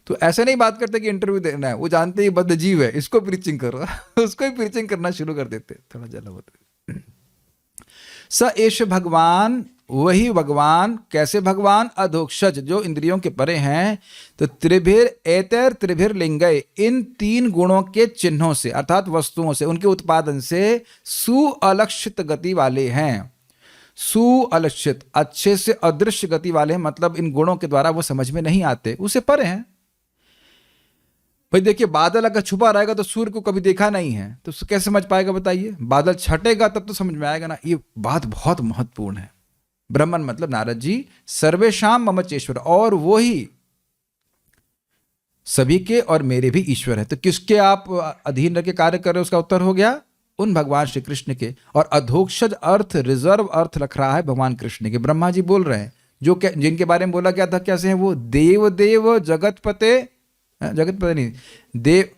S1: तो ऐसे नहीं बात करते कि इंटरव्यू देना है, वो जानते ही बद्ध जीव है, इसको प्रीचिंग करो, उसको ही प्रीचिंग करना शुरू कर देते। थोड़ा जला होता स एष भगवान, वही भगवान। कैसे भगवान? अधोक्षज, जो इंद्रियों के परे हैं। तो त्रिभिर एतर त्रिभिर लिंगय, इन 3 गुणों के चिन्हों से अर्थात वस्तुओं से, उनके उत्पादन से सुअलक्षित गति वाले हैं। सुअलक्षित, अच्छे से अदृश्य गति वाले हैं, मतलब इन गुणों के द्वारा वो समझ में नहीं आते, उससे परे हैं। भाई देखिए, बादल अगर छुपा रहेगा तो सूर्य को कभी देखा नहीं है, तो कैसे समझ पाएगा बताइए? बादल छटेगा तब तो समझ में आएगा ना। ये बात बहुत महत्वपूर्ण है। ब्रह्मन मतलब नारद जी, सर्वेशाम मम चेश्वर, और वो ही सभी के और मेरे भी ईश्वर है। तो किसके आप अधीन रह के कार्य कर रहे हो? उसका उत्तर हो गया उन भगवान श्री कृष्ण के। और अधोक्षज अर्थ, रिजर्व अर्थ रख रहा है भगवान कृष्ण के। ब्रह्मा जी बोल रहे हैं, जो जिनके बारे में बोला गया था, कैसे हैं वो? देव देव जगतपते, जगतपते नहीं, देव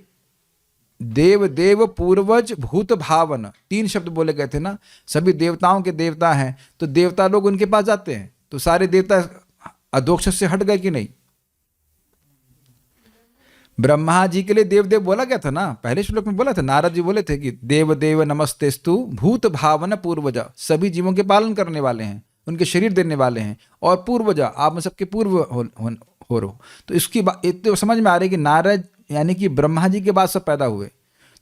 S1: देव देव पूर्वज भूत भावन, 3 शब्द बोले गए थे ना। सभी देवताओं के देवता हैं, तो देवता लोग उनके पास जाते हैं, तो सारे देवता अधोक्षज से हट गए कि नहीं? ब्रह्मा जी के लिए देव देव बोला गया था ना, पहले श्लोक में बोला था। नारद जी बोले थे कि देव देव नमस्तेस्तु भूत भावन पूर्वजा, सभी जीवों के पालन करने वाले हैं, उनके शरीर देने वाले हैं, और पूर्वजा, आप में सबके पूर्व हो रहो। तो इसकी बात इतने समझ में आ रही है कि नारद यानी कि ब्रह्मा जी के बाद सब पैदा हुए।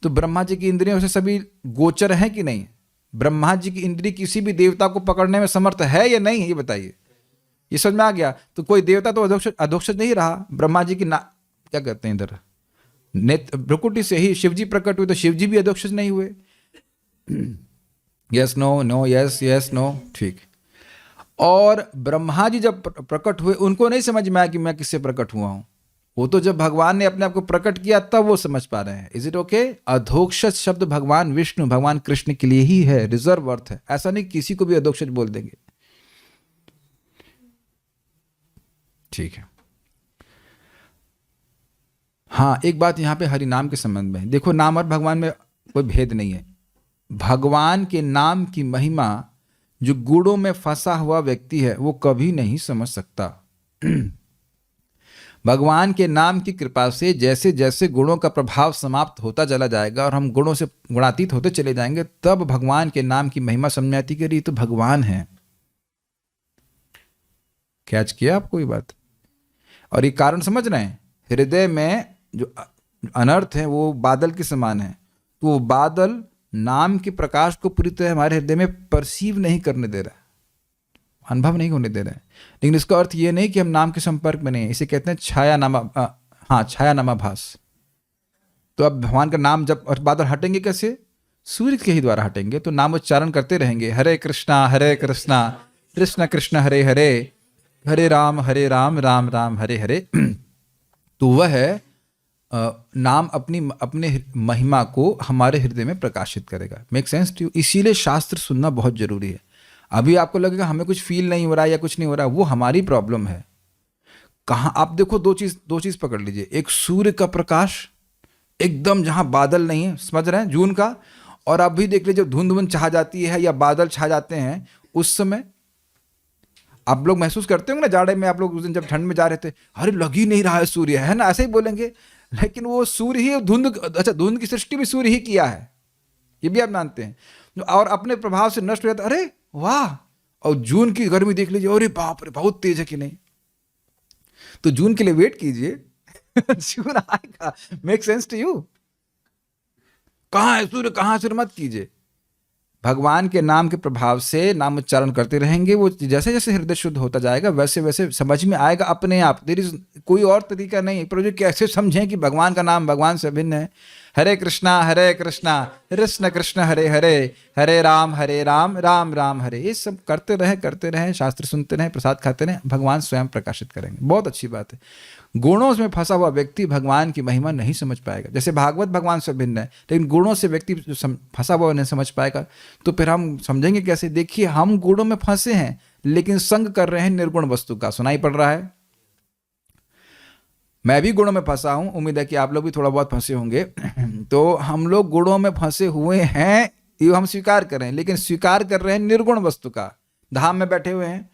S1: तो ब्रह्मा जी की इंद्रियों से सभी गोचर हैं कि नहीं? ब्रह्मा जी की इंद्री किसी भी देवता को पकड़ने में समर्थ है या नहीं, ये बताइए। ये समझ में आ गया? तो कोई देवता तो अधोक्षज नहीं रहा। ब्रह्मा जी की क्या कहते हैं इधर, नेत्र भ्रुकुटी से ही शिवजी प्रकट हुए, तो शिवजी भी अधोक्षज नहीं हुए। Yes no, no yes, yes no, ठीक। और ब्रह्मा जी जब प्रकट हुए, उनको नहीं समझ में आया कि मैं किससे प्रकट हुआ हूं। वो तो जब भगवान ने अपने आप को प्रकट किया तब वो समझ पा रहे हैं। Is it okay? अधोक्षज शब्द भगवान विष्णु, भगवान कृष्ण के लिए ही है, रिजर्व अर्थ है। ऐसा नहीं किसी को भी अधोक्षज बोल देंगे, ठीक है। हाँ, एक बात यहाँ पे हरिनाम के संबंध में, देखो नाम और भगवान में कोई भेद नहीं है। भगवान के नाम की महिमा जो गुणों में फंसा हुआ व्यक्ति है वो कभी नहीं समझ सकता। भगवान के नाम की कृपा से जैसे जैसे गुणों का प्रभाव समाप्त होता चला जाएगा और हम गुणों से गुणातीत होते चले जाएंगे, तब भगवान के नाम की महिमा समझ आती कि ये तो भगवान है। कैच किया आपको ये बात? और ये कारण समझ रहे हैं? हृदय में जो अनर्थ है वो बादल के समान है, तो वो बादल नाम के प्रकाश को पूरी तरह हमारे हृदय में परसीव नहीं करने दे रहा है, अनुभव नहीं होने दे रहा है। लेकिन इसका अर्थ ये नहीं कि हम नाम के संपर्क में नहीं है। इसे कहते हैं छाया नामाभास। तो अब भगवान का नाम जब, और बादल हटेंगे कैसे? सूर्य के ही द्वारा हटेंगे। तो नाम उच्चारण करते रहेंगे, हरे कृष्णा कृष्ण कृष्ण हरे हरे, हरे राम राम राम हरे हरे। तो वह नाम अपने महिमा को हमारे हृदय में प्रकाशित करेगा। Make sense to you? इसीलिए शास्त्र सुनना बहुत जरूरी है। अभी आपको लगेगा हमें कुछ फील नहीं हो रहा है या कुछ नहीं हो रहा है, वो हमारी प्रॉब्लम है। कहाँ आप देखो, दो चीज पकड़ लीजिए। एक सूर्य का प्रकाश एकदम जहां बादल नहीं है, समझ रहे हैं, जून का, और आप भी देख लीजिए धुंध छा जाती है या बादल छा जाते हैं, उस समय आप लोग महसूस करते होंगे ना, जाड़े में आप लोग उस दिन जब ठंड में जा रहे थे, अरे लग ही नहीं रहा है सूर्य, है ना, ऐसे ही बोलेंगे। लेकिन वो सूर्य ही धुंध, अच्छा धुंध की सृष्टि भी सूर्य ही किया है, ये भी आप मानते हैं, और अपने प्रभाव से नष्ट हो जाता, अरे वाह। और जून की गर्मी देख लीजिए, अरे बाप रे बहुत तेज है कि नहीं। तो जून के लिए वेट कीजिए, जून आएगा। Make sense to you? कहाँ है सूर्य, कहाँ है सूर्य मत कीजिए। भगवान के नाम के प्रभाव से नाम उच्चारण करते रहेंगे, वो जैसे जैसे हृदय शुद्ध होता जाएगा वैसे वैसे समझ में आएगा अपने आप। देयर इज कोई और तरीका नहीं। पर कैसे समझें कि भगवान का नाम भगवान से भिन्न है। हरे कृष्णा कृष्ण कृष्ण हरे हरे, हरे राम राम राम हरे। ये सब करते रहें, शास्त्र सुनते रहें, प्रसाद खाते रहें, भगवान स्वयं प्रकाशित करेंगे। बहुत अच्छी बात है। गुणों में फंसा हुआ व्यक्ति भगवान की महिमा नहीं समझ पाएगा। जैसे भागवत भगवान से भिन्न है, लेकिन गुणों से व्यक्ति फंसा हुआ नहीं समझ पाएगा, तो फिर हम समझेंगे कैसे? देखिए, हम गुणों में फंसे हैं लेकिन संग कर रहे हैं निर्गुण वस्तु का। सुनाई पड़ रहा है? मैं भी गुणों में फंसा हूं, उम्मीद है कि आप लोग भी थोड़ा बहुत फंसे होंगे। तो हम लोग गुणों में फंसे हुए हैं, ये हम स्वीकार कर रहे हैं, लेकिन स्वीकार कर रहे हैं निर्गुण वस्तु का। धाम में बैठे हुए हैं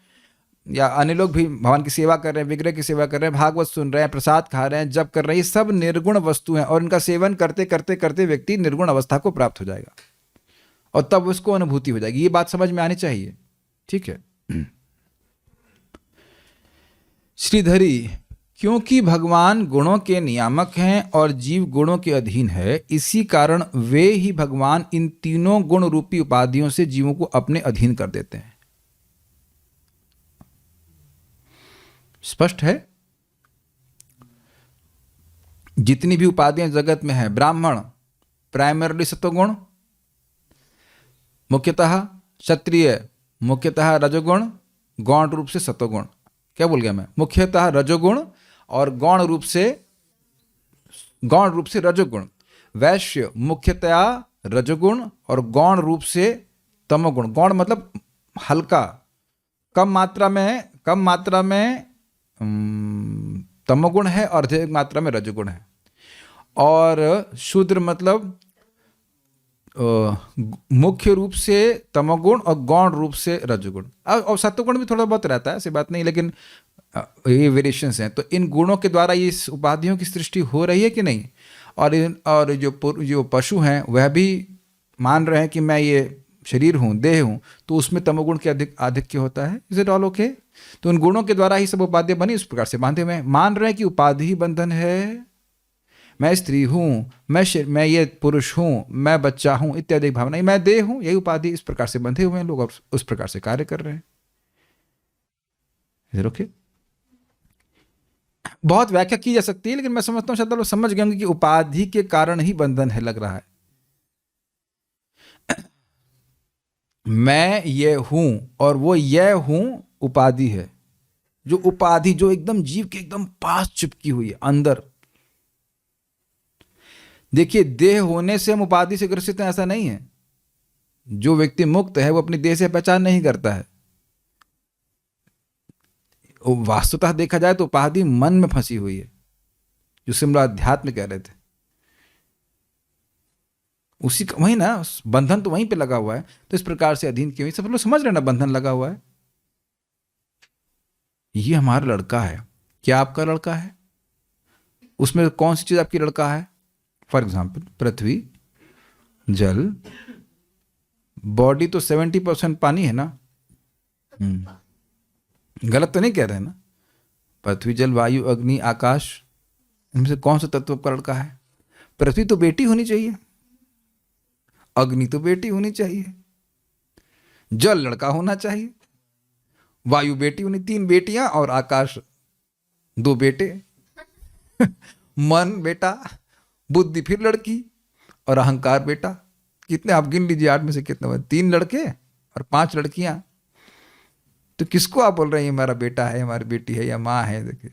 S1: या अन्य लोग भी भगवान की सेवा कर रहे हैं, विग्रह की सेवा कर रहे हैं, भागवत सुन रहे हैं, प्रसाद खा रहे हैं, जप कर रहे हैं, ये सब निर्गुण वस्तु हैं। और इनका सेवन करते करते करते व्यक्ति निर्गुण अवस्था को प्राप्त हो जाएगा और तब उसको अनुभूति हो जाएगी। ये बात समझ में आनी चाहिए, ठीक है? श्रीधरी, क्योंकि भगवान गुणों के नियामक हैं और जीव गुणों के अधीन है, इसी कारण वे ही भगवान इन तीनों गुण रूपी उपाधियों से जीवों को अपने अधीन कर देते हैं। स्पष्ट है? जितनी भी उपाधियां जगत में है, ब्राह्मण प्राइमरली सत्वगुण, मुख्यतः क्षत्रिय मुख्यतः रजोगुण, गौण रूप से सत्वगुण। क्या बोल गया मैं? मुख्यतः रजोगुण और गौण रूप से रजोगुण। वैश्य मुख्यतया रजोगुण और गौण रूप से तमोगुण। गौण मतलब हल्का, कम मात्रा में तमोगुण है और अधिक मात्रा में रजोगुण है। और शूद्र मतलब मुख्य रूप से तमोगुण और गौण रूप से रजोगुण। और सत्वगुण भी थोड़ा बहुत रहता है, ऐसी बात नहीं, लेकिन ये वेरिएशंस हैं। तो इन गुणों के द्वारा ये उपाधियों की सृष्टि हो रही है कि नहीं? और जो पशु हैं वह भी मान रहे हैं कि मैं ये शरीर हूँ, देह हूँ, तो उसमें तमोगुण के आधिक्य होता है। Is it all okay? तो उन गुणों के द्वारा ही सब उपाधियां बनी, उस प्रकार से बांधे हुए मान रहे हैं कि उपाधि ही बंधन है। मैं स्त्री हूँ, मैं ये पुरुष हूँ, मैं बच्चा हूँ इत्यादि भावना, मैं देह हूँ, यही उपाधि इस प्रकार से बंधे हुए हैं लोग और उस प्रकार से कार्य कर रहे हैं। Is it okay? बहुत व्याख्या की जा सकती है, लेकिन मैं समझता हूँ शायद लोग समझ गए होंगे कि उपाधि के कारण ही बंधन है, लग रहा है। मैं ये हूं और वो ये हूं उपाधि है। जो उपाधि जो एकदम जीव के एकदम पास चिपकी हुई है अंदर। देखिए, देह होने से हम उपाधि से ग्रसित हैं ऐसा नहीं है। जो व्यक्ति मुक्त है वो अपनी देह से पहचान नहीं करता है। वास्तुतः देखा जाए तो उपाधि मन में फंसी हुई है, जो सिमला अध्यात्म कह रहे थे। उसी का वही ना, बंधन तो वहीं पे लगा हुआ है। तो इस प्रकार से अधीन की हुई, सब लोग समझ रहे ना, बंधन लगा हुआ है। ये हमारा लड़का है। क्या आपका लड़का है? उसमें कौन सी चीज आपकी लड़का है? फॉर एग्जाम्पल पृथ्वी, जल, बॉडी तो 70% पानी है ना। गलत तो नहीं कह रहे ना? पृथ्वी, जल, वायु, अग्नि, आकाश, इनमें से कौन सा तत्व आपका लड़का है? पृथ्वी तो बेटी होनी चाहिए, अग्नि तो बेटी होनी चाहिए, जल लड़का होना चाहिए, वायु बेटी होनी, 3 बेटियां, और आकाश 2 बेटे। मन बेटा, बुद्धि फिर लड़की, और अहंकार बेटा। कितने आप गिन लीजिए, 8 में से कितने? 3 लड़के और 5 लड़कियां। तो किसको आप बोल रहे हैं हमारा बेटा है, हमारी बेटी है या माँ है? देखिए,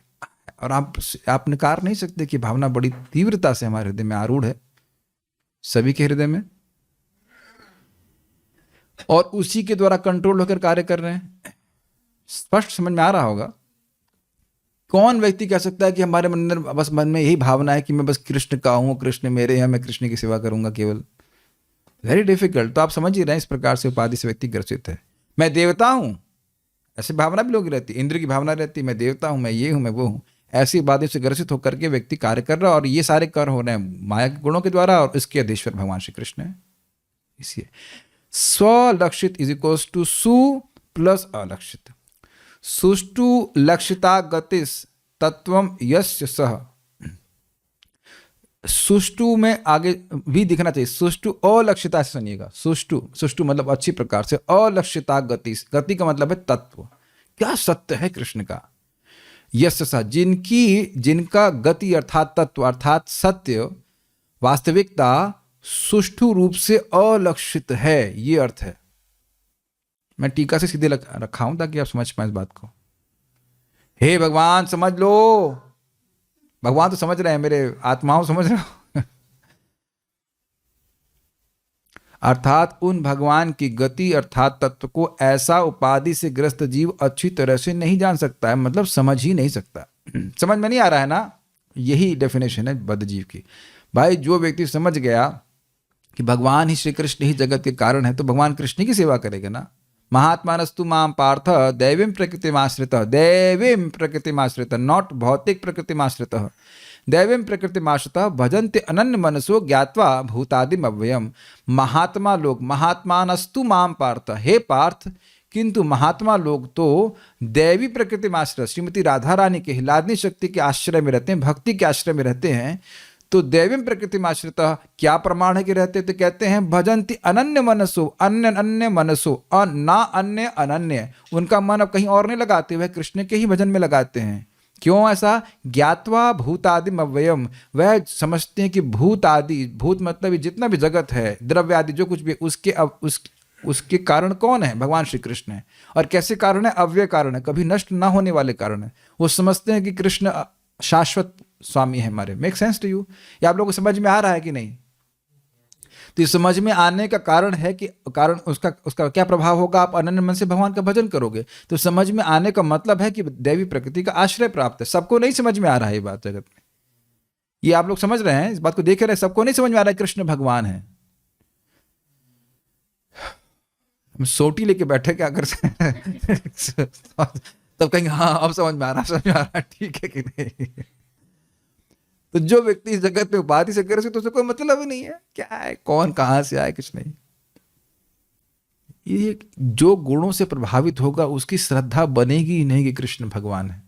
S1: और आप नकार नहीं सकते कि भावना बड़ी तीव्रता से हमारे हृदय में आरूढ़ है, सभी के हृदय में, और उसी के द्वारा कंट्रोल होकर कार्य कर रहे हैं। स्पष्ट समझ में आ रहा होगा। कौन व्यक्ति कह सकता है कि हमारे मन में यही भावना है कि मैं बस कृष्ण का हूं, कृष्ण मेरे हैं, मैं कृष्ण की सेवा करूंगा केवल? Very difficult. तो आप समझ ही रहे हैं, इस प्रकार से उपाधि से व्यक्ति ग्रसित है। मैं देवता हूँ, ऐसी भावना भी लोग रहती है, इंद्र की भावना रहती है, मैं देवता हूँ, मैं ये हूँ, मैं वो हूँ। ऐसी बातों से ग्रसित होकर के व्यक्ति कार्य कर रहा है, और ये सारे कर हो रहे हैं माया के गुणों के द्वारा, और इसके अधीश्वर भगवान श्री कृष्ण है। इसलिए स्वलक्षित इज इक्वल्स टू सु प्लस अलक्षित। सुष्टु लक्षिता गतिस तत्वम यस्य सह। सुष्टु में आगे भी दिखना चाहिए, सुष्टु अलक्षिता से सुनिएगा। सुष्टु, सुष्टु मतलब अच्छी प्रकार से, अलक्षिता गति, गति का मतलब है तत्व, क्या सत्य है कृष्ण का। यस्य सह, जिनका गति अर्थात तत्व अर्थात सत्य वास्तविकता सुष्ठु रूप से अलक्षित है, ये अर्थ है। मैं टीका से सीधे रखा हूं ताकि आप समझ पाए इस बात को। हे भगवान समझ लो, भगवान तो समझ रहे हैं, मेरे आत्माओं समझ रहे हो। अर्थात उन भगवान की गति अर्थात तत्व को ऐसा उपाधि से ग्रस्त जीव अच्छी तरह से नहीं जान सकता है, मतलब समझ ही नहीं सकता। समझ में नहीं आ रहा है ना, यही डेफिनेशन है बद्ध जीव की। भाई जो व्यक्ति समझ गया कि भगवान ही श्री कृष्ण ही जगत के कारण है, तो भगवान कृष्ण की सेवा करेगा ना। महात्मानस्तु माम पार्थ दैवीं प्रकृतिमाश्रितः, दैवीं प्रकृतिमाश्रितः, नॉट भौतिक प्रकृतिमाश्रितः, दैवीं प्रकृतिमाश्रितः भजन्ते अनन्य मनसो ज्ञात्वा भूतादिम अव्ययम। महात्मा लोग, महात्मानस्तु माम पार्थ, हे पार्थ किंतु महात्मा लोग तो दैवी प्रकृति में आश्रय, श्रीमती राधा रानी के हिलादनी शक्ति के आश्रय में रहते हैं, भक्ति के आश्रय में रहते हैं। तो दैवी प्रकृति में आश्रिता क्या प्रमाण है कि रहते, तो कहते हैं भजन्ति अनन्य मनसो, अन्य अन्य मनसो, ना अन्य अनन्य, उनका मन अब कहीं और नहीं लगाते, वह कृष्ण के ही भजन में लगाते हैं। क्यों ऐसा? ज्ञात्वा भूत आदि अव्ययम, वह समझते हैं कि भूत आदि, भूत मतलब जितना भी जगत है, द्रव्य आदि जो कुछ भी, उसके कारण कौन है? भगवान श्री कृष्ण है। और कैसे कारण है? अव्यय कारण है, कभी नष्ट ना होने वाले कारण है। वो समझते हैं कि कृष्ण शाश्वत स्वामी है हमारे। Make sense to you? ये आप लोगों को समझ में आ रहा है कि नहीं? तो ये समझ में आने का कारण है कि कारण उसका क्या प्रभाव होगा? आप अनन्य मन से भगवान का भजन करोगे। तो समझ में आने का मतलब है कि दैवी प्रकृति का आश्रय प्राप्त है। सबको नहीं समझ में आ रहा है ये बात जगत में। ये आप लोग समझ रहे हैं, इस बात को देख रहे हैं, सबको नहीं समझ में आ रहा है कृष्ण भगवान है। हम सोटी लेके बैठे क्या कर सकते तब कहेंगे हाँ अब समझ में आ रहा, ठीक है कि नहीं? तो जो व्यक्ति इस जगत में उपाधि से करे तो उसे कोई मतलब ही नहीं है, क्या है, कौन कहां से आए, कुछ नहीं। ये जो गुणों से प्रभावित होगा उसकी श्रद्धा बनेगी ही नहीं कि कृष्ण भगवान है।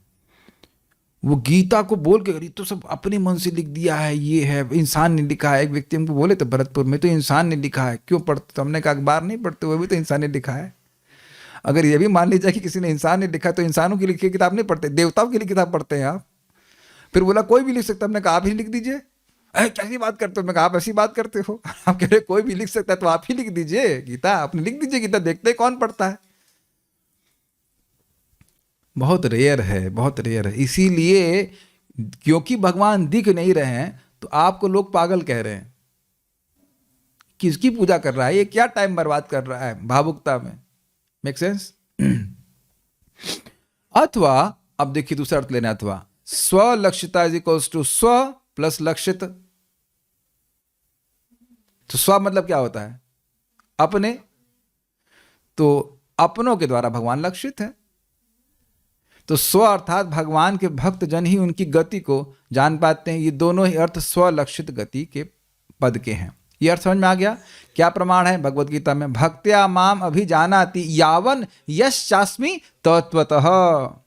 S1: वो गीता को बोल के तो सब अपने मन से लिख दिया है, ये है, इंसान ने लिखा है। एक व्यक्ति हमको बोले तो भरतपुर में, तो इंसान ने लिखा है, क्यों पढ़ते? तो हमने कहा अखबार नहीं पढ़ते, वो भी तो इंसान ने लिखा है। अगर ये भी मान लीजिए कि किसी ने इंसान ने लिखा, तो इंसानों की लिखी किताब नहीं पढ़ते, देवताओं की लिखी किताब पढ़ते हैं आप। फिर बोला कोई भी लिख सकता, हमने कहा आप ही लिख दीजिए। कैसी बात करते हो? मैं कहा आप ऐसी बात करते हो? आप कह रहे कोई भी लिख सकता है, तो आप ही लिख दीजिए गीता, आपने लिख दीजिए गीता, देखते कौन पढ़ता है। बहुत रेयर है, बहुत रेयर है। इसीलिए क्योंकि भगवान दिख नहीं रहे हैं तो आपको लोग पागल कह रहे हैं। किसकी पूजा कर रहा है ये? क्या टाइम बर्बाद कर रहा है भावुकता में? Make sense? अथवा अब देखिए दूसरा अर्थ लेना, अथवा स्वलक्षिता इज इक्वल्स टू स्व प्लस लक्षित। तो स्व मतलब क्या होता है? अपने। तो अपनों के द्वारा भगवान लक्षित है। तो स्व अर्थात भगवान के भक्त जन ही उनकी गति को जान पाते हैं। ये दोनों ही अर्थ स्वलक्षित गति के पद के हैं। ये अर्थ समझ में आ गया? क्या प्रमाण है? भगवत गीता में भक्त्या माम अभिजानाति यावन यश्चास्मि तत्वतः।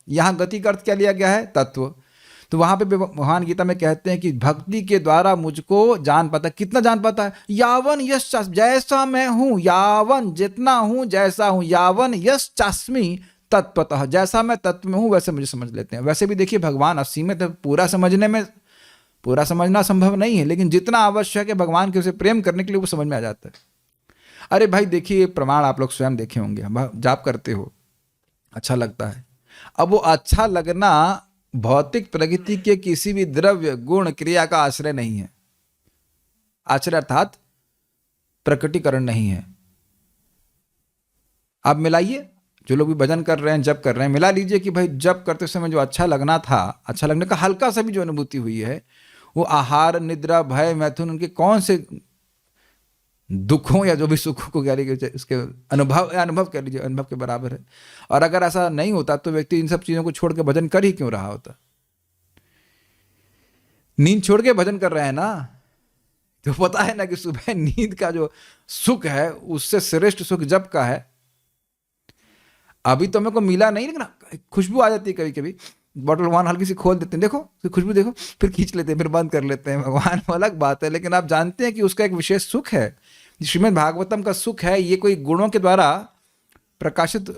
S1: यहां गति का अर्थ क्या लिया गया है? तत्व। तो वहां पे भगवान गीता में कहते हैं कि भक्ति के द्वारा मुझको जान पाता है। कितना जान पाता है? यावन यश्चास्मि, जैसा मैं हूं, यावन जितना हूं, जैसा हूं, यावन यश्चास्मि तत्वतः, जैसा मैं तत्व में हूं वैसे मुझे समझ लेते हैं। वैसे भी देखिए भगवान असीमित है, पूरा समझना संभव नहीं है, लेकिन जितना आवश्यक है भगवान के उसे प्रेम करने के लिए वो समझ में आ जाता है। अरे भाई देखिए प्रमाण आप लोग स्वयं देखे होंगे, जाप करते हो, अच्छा लगता है। अब वो अच्छा लगना भौतिक प्रगति के किसी भी द्रव्य गुण क्रिया का आश्रय नहीं है। आश्रय अर्थात प्रकटीकरण नहीं है। आप मिलाइए, जो लोग भी भजन कर रहे हैं, जप कर रहे हैं, मिला लीजिए कि भाई जप करते समय जो अच्छा लगना था, अच्छा लगने का हल्का सा भी जो अनुभूति हुई है, वो आहार, निद्रा, भय, मैथुन, उनके कौन से दुखों या जो भी सुखों को कह लीजिए, उसके अनुभव कह लीजिए, अनुभव के बराबर है। और अगर ऐसा नहीं होता तो व्यक्ति इन सब चीज़ों को छोड़ के भजन कर ही क्यों रहा होता। नींद छोड़ के भजन कर रहे हैं ना, तो पता है ना कि सुबह नींद का जो सुख है उससे श्रेष्ठ सुख जप का है। अभी तो मेरे को मिला नहीं, लेकिन खुशबू आ जाती है कभी कभी, बॉटल वन हल्की सी खोल देते हैं, देखो फिर खुशबू देखो, फिर खींच लेते हैं, फिर बंद कर लेते हैं। भगवान वो अलग बात है, लेकिन आप जानते हैं कि उसका एक विशेष सुख है। श्रीमद् भागवतम का सुख है, ये कोई गुणों के द्वारा प्रकाशित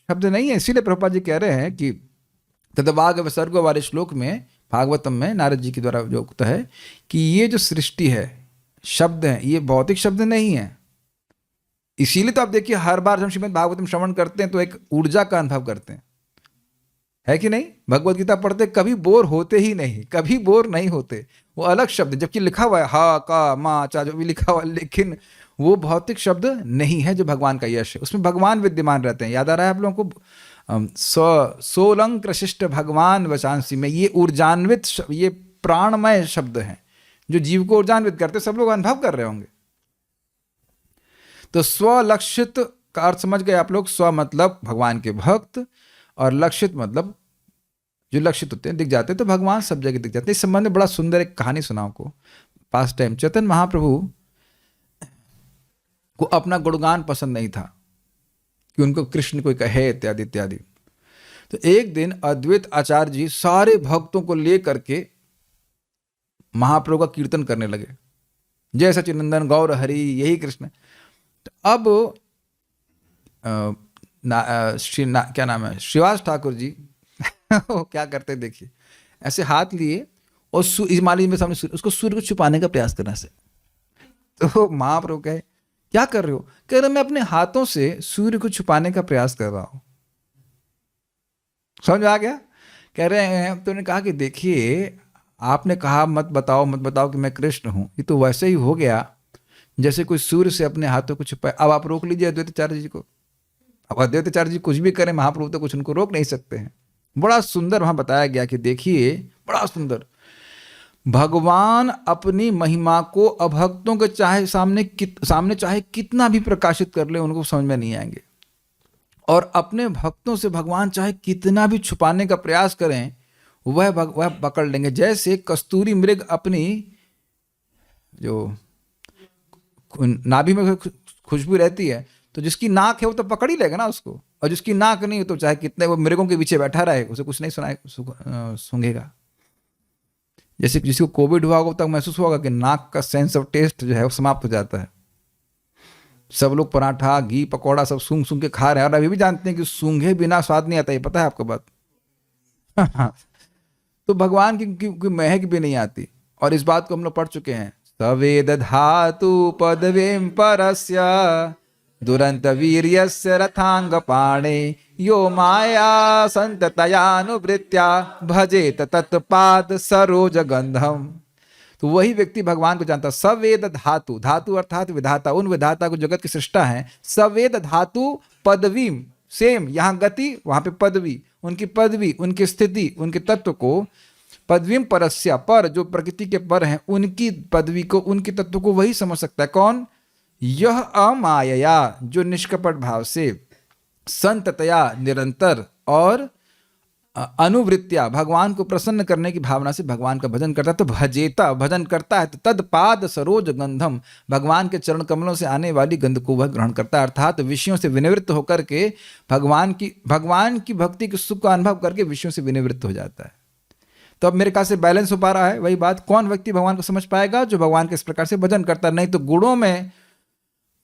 S1: शब्द नहीं है। इसीलिए प्रभुपाद जी कह रहे हैं कि तदवाग विसर्ग वाले श्लोक में भागवतम में नारद जी के द्वारा जो उक्त है कि ये जो सृष्टि है, शब्द है, ये भौतिक शब्द नहीं है। इसीलिए तो आप देखिए हर बार हम श्रीमद् भागवतम श्रवण करते हैं तो एक ऊर्जा का अनुभव करते हैं, है कि नहीं। भगवत गीता पढ़ते कभी बोर होते ही नहीं, कभी बोर नहीं होते। वो अलग शब्द है, जबकि लिखा हुआ है हा का मा चा जो भी लिखा हुआ है, लेकिन वो भौतिक शब्द नहीं है जो भगवान का यश है। उसमें भगवान विद्यमान रहते हैं। याद आ रहा है आप लोगों को सोलंक शिष्ट भगवान वचांसी में, ये ऊर्जान्वित ये प्राणमय शब्द हैं जो जीव को ऊर्जान्वित करते। सब लोग अनुभव कर रहे होंगे। तो स्वलक्षित का अर्थ समझ गए आप लोग। स्व मतलब भगवान के भक्त, और लक्षित मतलब जो लक्षित होते हैं, दिख जाते हैं। तो भगवान सब जगह दिख जाते हैं। इस संबंध में बड़ा सुंदर एक कहानी सुनाओ को। पास्ट टाइम चैतन्य महाप्रभु को अपना गुणगान पसंद नहीं था कि उनको कृष्ण कोई कहे इत्यादि इत्यादि। तो एक दिन अद्वैत आचार्य जी सारे भक्तों को ले करके महाप्रभु का कीर्तन करने लगे, जय सच्चिदानंद गौर हरि, यही कृष्ण। तो अब क्या नाम है, श्रीवास ठाकुर जी वो क्या करते देखिए, ऐसे हाथ लिए और इजमाली में सामने उसको सूर्य को छुपाने का प्रयास करना से। तो महाप्रभु कहे क्या कर रहे हो? कह रहे मैं अपने हाथों से सूर्य को छुपाने का प्रयास कर रहा हूं। समझ आ गया? कह रहे हैं तो उन्होंने कहा कि देखिए आपने कहा मत बताओ कि मैं कृष्ण हूं। ये तो वैसे ही हो गया जैसे कोई सूर्य से अपने हाथों को छुपाए। अब आप रोक लीजिए अद्वैताचार्य जी को। अब अद्वैताचार्य जी कुछ भी करें, महाप्रभु तो कुछ उनको रोक नहीं सकते हैं। बड़ा सुंदर वहां बताया गया कि देखिए, बड़ा सुंदर, भगवान अपनी महिमा को अभक्तों के सामने चाहे कितना भी प्रकाशित कर ले, उनको समझ में नहीं आएंगे। और अपने भक्तों से भगवान चाहे कितना भी छुपाने का प्रयास करें, वह पकड़ लेंगे। जैसे कस्तूरी मृग अपनी जो नाभि में खुशबू रहती है, तो जिसकी नाक है वो तो पकड़ ही लेगा ना उसको, और जिसकी नाक नहीं हो तो चाहे कितने वो मृगों के पीछे बैठा रहे, उसे कुछ नहीं सूंघेगा। जैसे जिसको कोविड हुआ होगा तक महसूस होगा कि नाक का सेंस ऑफ टेस्ट जो है वो समाप्त हो जाता है। सब लोग पराठा, घी, पकौड़ा सब सूंघ के खा रहे हैं, और अभी भी जानते हैं कि सूंघे बिना स्वाद नहीं आता। ये पता है आपको बात? तो भगवान की महक भी नहीं आती। और इस बात को हम लोग पढ़ चुके हैं। सवेद धातु पदवीं परस्य दुरंत वीर्यस्य रथांग पाणे यो माया संततयानुवृत्या भजेत तत्पाद सरोज गंधम। तो वही व्यक्ति भगवान को जानता। सवेद धातु, धातु अर्थात विधाता, उन विधाता को जगत की सृष्टा है। सवेद धातु पदवीं, सेम, यहाँ गति वहां पे पदवी, उनकी पदवी, उनकी स्थिति, उनके तत्व को, पदवीं परस्य, पर जो प्रकृति के पर हैं, उनकी पदवी को, उनके तत्व को वही समझ सकता है। कौन? यह अमाया, जो निष्कपट भाव से, संततया निरंतर, और अनुवृत्तिया भगवान को प्रसन्न करने की भावना से भगवान का भजन करता है। तो भजेता, भजन करता है, तो तदपाद सरोज गंधम, भगवान के चरण कमलों से आने वाली गंध को वह ग्रहण करता है। अर्थात विषयों से विनिवृत्त होकर के भगवान की भक्ति के सुख का अनुभव करके विषयों से विनिवृत्त हो जाता है। तो अब मेरे ख्याल से बैलेंस हो पा रहा है। वही बात, कौन व्यक्ति भगवान को समझ पाएगा? जो भगवान के इस प्रकार से भजन करता है। नहीं तो गुणों में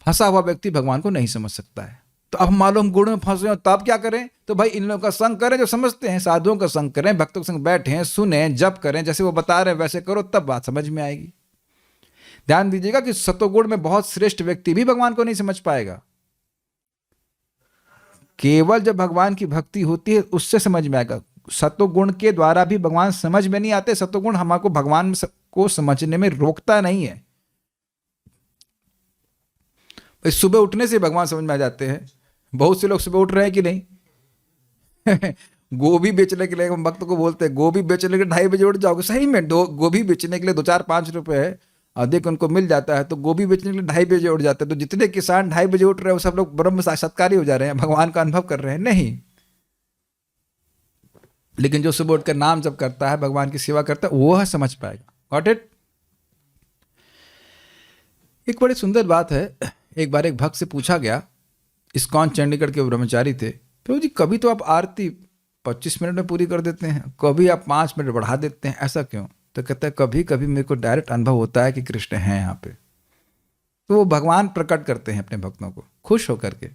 S1: फंसा हुआ व्यक्ति भगवान को नहीं समझ सकता है। तो अब मालूम गुणों में फंसे हो, तब क्या करें? तो भाई इन लोगों का संग करें जो समझते हैं, साधुओं का संग करें, भक्तों के संग बैठें, सुने, जप करें, जैसे वो बता रहे हैं वैसे करो, तब बात समझ में आएगी। ध्यान दीजिएगा कि सतोगुण में बहुत श्रेष्ठ व्यक्ति भी भगवान को नहीं समझ पाएगा। केवल जब भगवान की भक्ति होती है उससे समझ में आएगा। सतोगुण के द्वारा भी भगवान समझ में नहीं आते। सतोगुण हमारे भगवान को समझने में रोकता नहीं है। सुबह उठने से भगवान समझ में आ जाते हैं। बहुत से लोग सुबह उठ रहे हैं कि नहीं। गोभी बेचने के लिए भक्त को बोलते हैं गोभी बेचने के लिए 2:30 बजे उठ जाओगे। सही में गोभी बेचने के लिए 2-4-5 रुपए अधिक उनको मिल जाता है तो गोभी बेचने के लिए 2:30 बजे उठ जाते हैं। तो जितने किसान 2:30 बजे उठ रहे हैं वो सब लोग ब्रह्म साक्षात्कारी हो जा रहे हैं, भगवान का अनुभव कर रहे हैं? नहीं। लेकिन जो सुबह उठकर नाम जप करता है, भगवान की सेवा करता है, वो समझ पाएगा। Got it? एक बड़ी सुंदर बात है। एक बार एक भक्त से पूछा गया, इस्कॉन चंडीगढ़ के ब्रह्मचारी थे, प्रभु जी कभी तो आप आरती 25 मिनट में पूरी कर देते हैं, कभी आप 5 मिनट बढ़ा देते हैं, ऐसा क्यों? तो कहता है कभी कभी मेरे को डायरेक्ट अनुभव होता है कि कृष्ण हैं यहाँ पे, तो वो भगवान प्रकट करते हैं अपने भक्तों को खुश होकर के।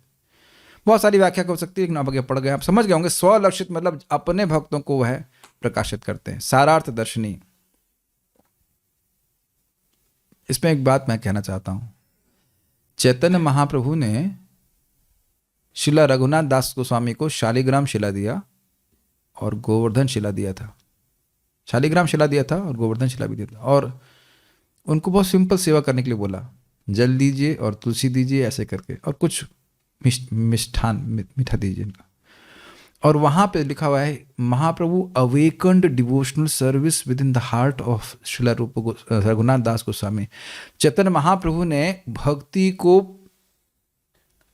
S1: बहुत सारी व्याख्या हो सकती है, लेकिन अब आगे पढ़ गए, आप समझ गए होंगे। स्वलक्षित मतलब अपने भक्तों को वह प्रकाशित करते हैं। सारार्थ दर्शनी। इसमें एक बात मैं कहना चाहता हूं, चैतन्य महाप्रभु ने शिला रघुनाथ दास गोस्वामी को शालिग्राम शिला दिया और गोवर्धन शिला दिया था। शालिग्राम शिला दिया था और गोवर्धन शिला भी दिया था, और उनको बहुत सिंपल सेवा करने के लिए बोला, जल दीजिए और तुलसी दीजिए ऐसे करके, और कुछ मिष्ठान मीठा दीजिए इनका। और वहाँ पे लिखा हुआ है Mahaprabhu awakened devotional service within the heart of shila rupa Raghunath दास गोस्वामी। चैतन्य महाप्रभु ने भक्ति को,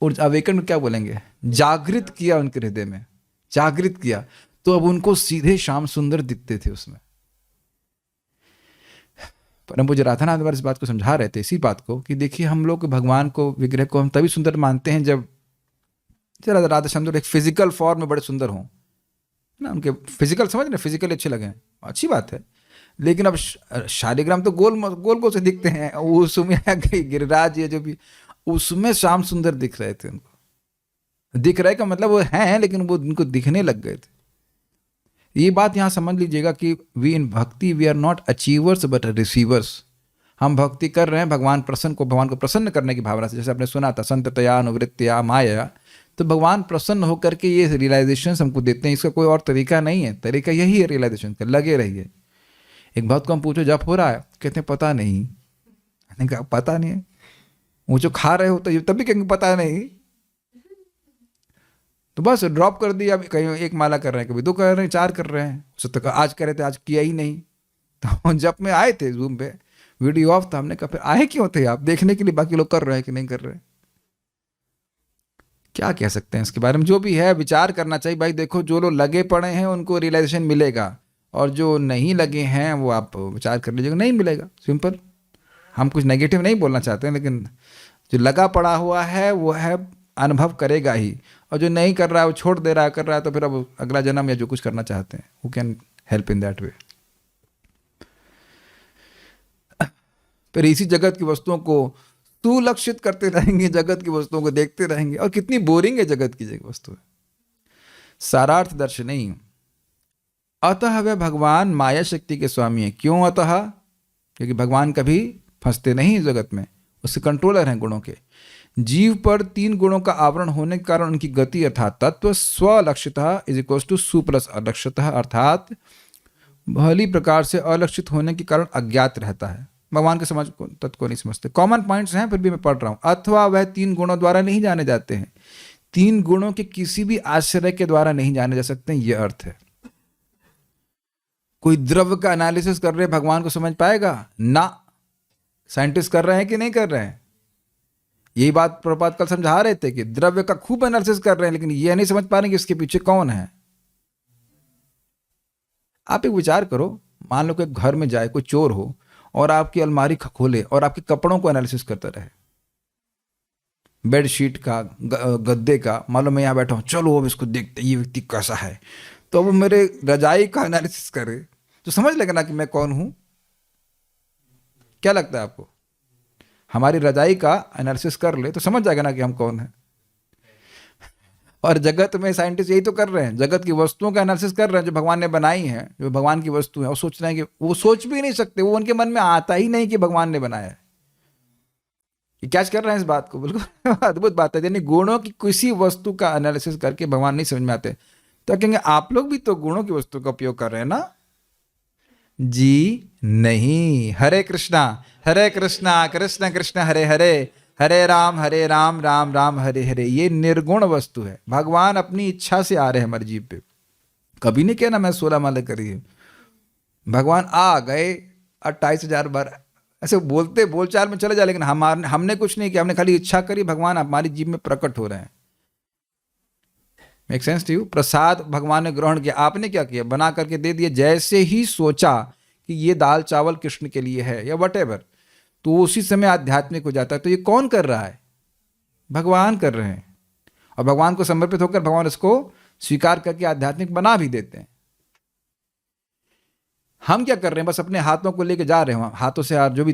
S1: और अवेकन क्या बोलेंगे, जागृत किया उनके हृदय में, जागृत किया, तो अब उनको सीधे श्याम सुंदर दिखते थे उसमें। परम पूज्य राधानाथ बार इस बात को समझा रहे थे, इसी बात को, कि देखिए हम लोग भगवान को, विग्रह को हम तभी सुंदर मानते हैं जब राधा श्याम एक फिजिकल फॉर्म में बड़े सुंदर हों ना, उनके फिजिकल समझ रहे, फिजिकल अच्छे लगे, अच्छी बात है। लेकिन अब शालिग्राम तो गोल गोल से दिखते हैं, उसमें गिरिराज ये जो भी, उसमें श्याम सुंदर दिख रहे थे उनको। दिख रहे का मतलब वो हैं, लेकिन वो उनको दिखने लग गए थे। ये बात यहाँ समझ लीजिएगा कि we in bhakti we are not achievers but receivers. हम भक्ति कर रहे हैं भगवान को प्रसन्न करने की भावना से। जैसे आपने सुना था संततया अनुवृत्तया माया, तो भगवान प्रसन्न होकर के ये रियलाइजेशन हमको देते हैं। इसका कोई और तरीका नहीं है, तरीका यही है रियलाइजेशन का, लगे रहिए। एक भक्त को हम पूछो जप हो रहा है, कहते हैं पता नहीं। मैंने कहा पता नहीं है, वो जो खा रहे हो तो तभी कहेंगे पता नहीं, तो बस ड्रॉप कर दिया। कहीं 1 माला कर रहे हैं, कभी 2 कर रहे हैं, 4 कर रहे हैं, उससे तो आज कर रहे थे, आज किया ही नहीं। तो जब में आए थे जूम पे, वीडियो ऑफ था, हमने कहा फिर आए क्यों थे आप? देखने के लिए बाकी लोग कर रहे हैं कि नहीं कर रहे। क्या कह सकते हैं इसके बारे में? जो भी है विचार करना चाहिए भाई। देखो जो लोग लगे पड़े हैं उनको रियलाइजेशन मिलेगा, और जो नहीं लगे हैं वो आप विचार कर लीजिएगा, नहीं मिलेगा। सिंपल। हम कुछ नेगेटिव नहीं बोलना चाहते हैं, लेकिन जो लगा पड़ा हुआ है वो है अनुभव करेगा ही, और जो नहीं कर रहा है वो छोड़ दे रहा है, कर रहा है, तो फिर अब अगला जन्म या जो कुछ करना चाहते हैं वो can help in that way. फिर इसी जगत की वस्तुओं को सुलक्षित करते रहेंगे, जगत की वस्तुओं को देखते रहेंगे, और कितनी बोरिंग है जगत की वस्तु। सारार्थ दर्शन नहीं। अतः वह भगवान माया शक्ति के स्वामी है। क्यों अतः? क्योंकि भगवान कभी फंसते नहीं जगत में, उसके कंट्रोलर हैं गुणों के। जीव पर 3 गुणों का आवरण होने के कारण उनकी गति अर्थात तत्व स्वलक्षितः इज इक्वल्स टू सु प्लस अलक्षितः, अर्थात भली प्रकार से अलक्षित होने के कारण अज्ञात रहता है। भगवान के समझ को तत्व को नहीं समझते। कॉमन पॉइंट्स हैं, फिर भी मैं पढ़ रहा हूं। अथवा वह 3 गुणों द्वारा नहीं जाने जाते हैं। 3 गुणों के किसी भी आश्रय के द्वारा नहीं जाने जा सकते हैं, यह अर्थ है। कोई द्रव्य का एनालिसिस कर रहे भगवान को समझ पाएगा ना? साइंटिस्ट कर रहे हैं कि नहीं कर रहे हैं? यही बात प्रभुपाद कल समझा रहे थे कि द्रव्य का खूब एनालिसिस कर रहे हैं, लेकिन यह नहीं समझ पा रहे कि इसके पीछे कौन है। आप एक विचार करो, मान लो कि घर में जाए कोई चोर हो और आपकी अलमारी खोले और आपके कपड़ों को एनालिसिस करता रहे, बेडशीट का, गद्दे का। मान लो मैं यहाँ बैठा हूँ, चलो अब इसको देखते ये व्यक्ति कैसा है, तो अब मेरे रजाई का एनालिसिस करे तो समझ लेगा ना कि मैं कौन हूं। क्या लगता है आपको? हमारी रजाई का एनालिसिस कर ले तो समझ जाएगा ना कि हम कौन हैं। और जगत में साइंटिस्ट यही तो कर रहे हैं, जगत की वस्तुओं का एनालिसिस कर रहे हैं जो भगवान ने बनाई हैं, जो भगवान की वस्तु है। और सोच रहे हैं कि वो सोच भी नहीं सकते, वो उनके मन में आता ही नहीं कि भगवान ने बनाया है। कैच कर रहे हैं इस बात को? बिल्कुल अद्भुत बात है। यानी गुणों की किसी वस्तु का एनालिसिस करके भगवान नहीं समझ में आते, तो कहेंगे आप लोग भी तो गुणों की वस्तु का उपयोग कर रहे हैं ना? जी नहीं। हरे कृष्णा कृष्ण कृष्ण हरे हरे, हरे राम राम राम हरे हरे। ये निर्गुण वस्तु है। भगवान अपनी इच्छा से आ रहे हैं हमारे जीव पे। कभी नहीं कहना मैं 16 माला करी है। भगवान आ गए 28,000 बार ऐसे बोलते बोलचाल में चले जाए, लेकिन हमने कुछ नहीं किया, हमने खाली इच्छा करी, भगवान हमारी जीव में प्रकट हो रहे हैं। Make sense to you? प्रसाद भगवान ने ग्रहण किया, आपने क्या किया? बना करके दे दिया। जैसे ही सोचा कि ये दाल चावल कृष्ण के लिए है या वट तो उसी समय आध्यात्मिक हो जाता है। तो ये कौन कर रहा है? भगवान कर रहे हैं, और भगवान को समर्पित होकर भगवान इसको स्वीकार करके आध्यात्मिक बना भी देते हैं। हम क्या कर रहे हैं? बस अपने हाथों को लेके जा रहे हैं, हाथों से जो भी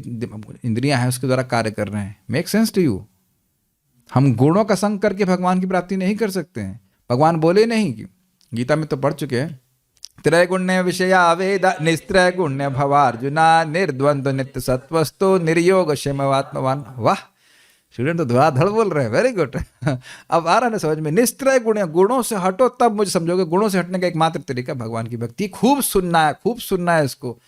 S1: इंद्रियां हैं उसके द्वारा कार्य कर रहे हैं। Make sense to you? हम गुणों का संग करके भगवान की प्राप्ति नहीं कर सकते हैं। भगवान बोले नहीं कि गीता में तो पढ़ चुके हैं, त्रैगुण्य विषया वेद निस्त्रय गुण्य भवार्जुना निर्द्वंद्व नित्य सत्वस्तो निर्योग क्षमवात्मवान। वाह, स्टूडेंट तो धड़ाधड़ बोल रहे हैं, वेरी गुड। अब आ रहा है समझ में? निस्त्रय गुण, गुणों से हटो तब मुझे समझोगे। गुणों से हटने का एकमात्र तरीका भगवान की भक्ति। खूब सुनना है, खूब सुनना है इसको,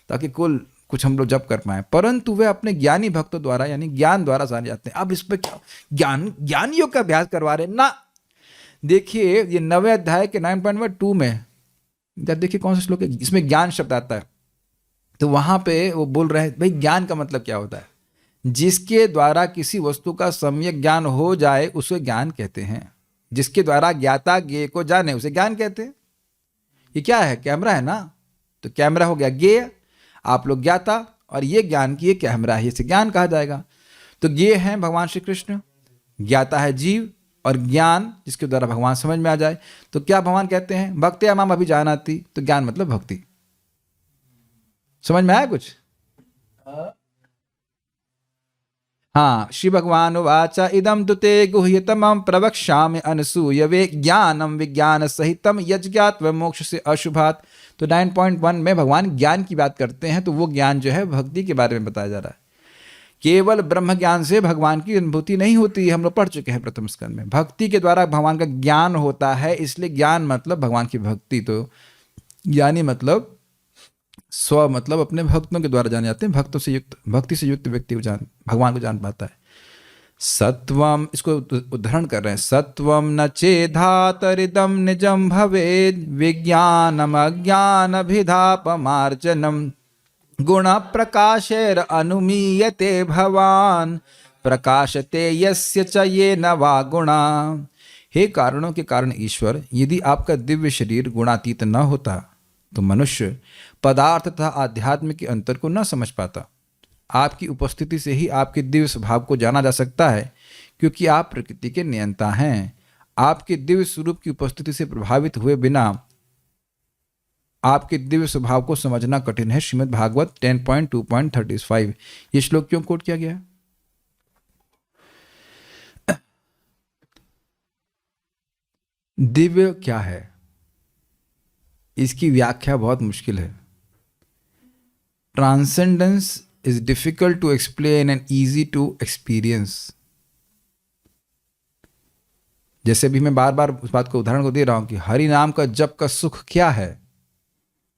S1: ताकि कुछ हम लोग जब कर पाए। परंतु वे अपने ज्ञानी भक्तों द्वारा यानी ज्ञान द्वारा जाने जाते हैं। अब इस पर ज्ञान योग का अभ्यास करवा रहे ना। देखिए ये 9वें अध्याय के 9.2 में देखिए कौन सा श्लोक है, इसमें ज्ञान शब्द आता है। तो वहां पे वो बोल रहे हैं भाई ज्ञान का मतलब क्या होता है? जिसके द्वारा किसी वस्तु का सम्यक ज्ञान हो जाए उसे ज्ञान कहते हैं। जिसके द्वारा ज्ञाता ज्ञेय को जाने उसे ज्ञान कहते हैं। ये क्या है? कैमरा है ना, तो कैमरा हो गया ज्ञेय, आप लोग ज्ञाता, और ये ज्ञान की ये कैमरा है, इसे ज्ञान कहा जाएगा। तो ज्ञेय है भगवान श्री कृष्ण, ज्ञाता है जीव, और ज्ञान जिसके द्वारा भगवान समझ में आ जाए। तो क्या भगवान कहते हैं? भक्ति माम अभिजानाति, तो ज्ञान मतलब भक्ति। समझ में आया कुछ? हाँ, श्री भगवान वाचा इदम दुते गुह्यतमं प्रवक्ष्यामि अनसूय वे ज्ञानम विज्ञान सहितम यज्ञात्व मोक्ष से अशुभात। तो 9.1 में भगवान ज्ञान की बात करते हैं। तो वो ज्ञान जो है भक्ति के बारे में बताया जा रहा है। केवल ब्रह्म ज्ञान से भगवान की अनुभूति नहीं होती, हम लोग पढ़ चुके हैं प्रथम स्कंद में। भक्ति के द्वारा भगवान का ज्ञान होता है, इसलिए ज्ञान मतलब भगवान की भक्ति। तो ज्ञानी मतलब स्व मतलब अपने भक्तों के द्वारा जाने जाते हैं। भक्तों से युक्त, भक्ति से युक्त व्यक्ति भगवान को जान पाता है। सत्वम, इसको उदाहरण कर रहे हैं, सत्वम न चेधातरिदम निजम भवेद विज्ञानम अज्ञानभिधापमार्जनम गुण प्रकाशेर अनुमीयते भवान प्रकाशते यस्य च ये न वा गुणा। हे कारणों के कारण ईश्वर, यदि आपका दिव्य शरीर गुणातीत न होता तो मनुष्य पदार्थ तथा आध्यात्म के अंतर को न समझ पाता। आपकी उपस्थिति से ही आपके दिव्य स्वभाव को जाना जा सकता है, क्योंकि आप प्रकृति के नियंता हैं। आपके दिव्य स्वरूप की उपस्थिति से प्रभावित हुए बिना आपके दिव्य स्वभाव को समझना कठिन है। श्रीमद् भागवत 10.2.35। ये श्लोक क्यों कोट किया गया है? दिव्य क्या है, इसकी व्याख्या बहुत मुश्किल है। Transcendence is difficult to explain and easy to experience. जैसे भी मैं बार बार उस बात को उदाहरण को दे रहा हूं कि हरि नाम का जप का सुख क्या है,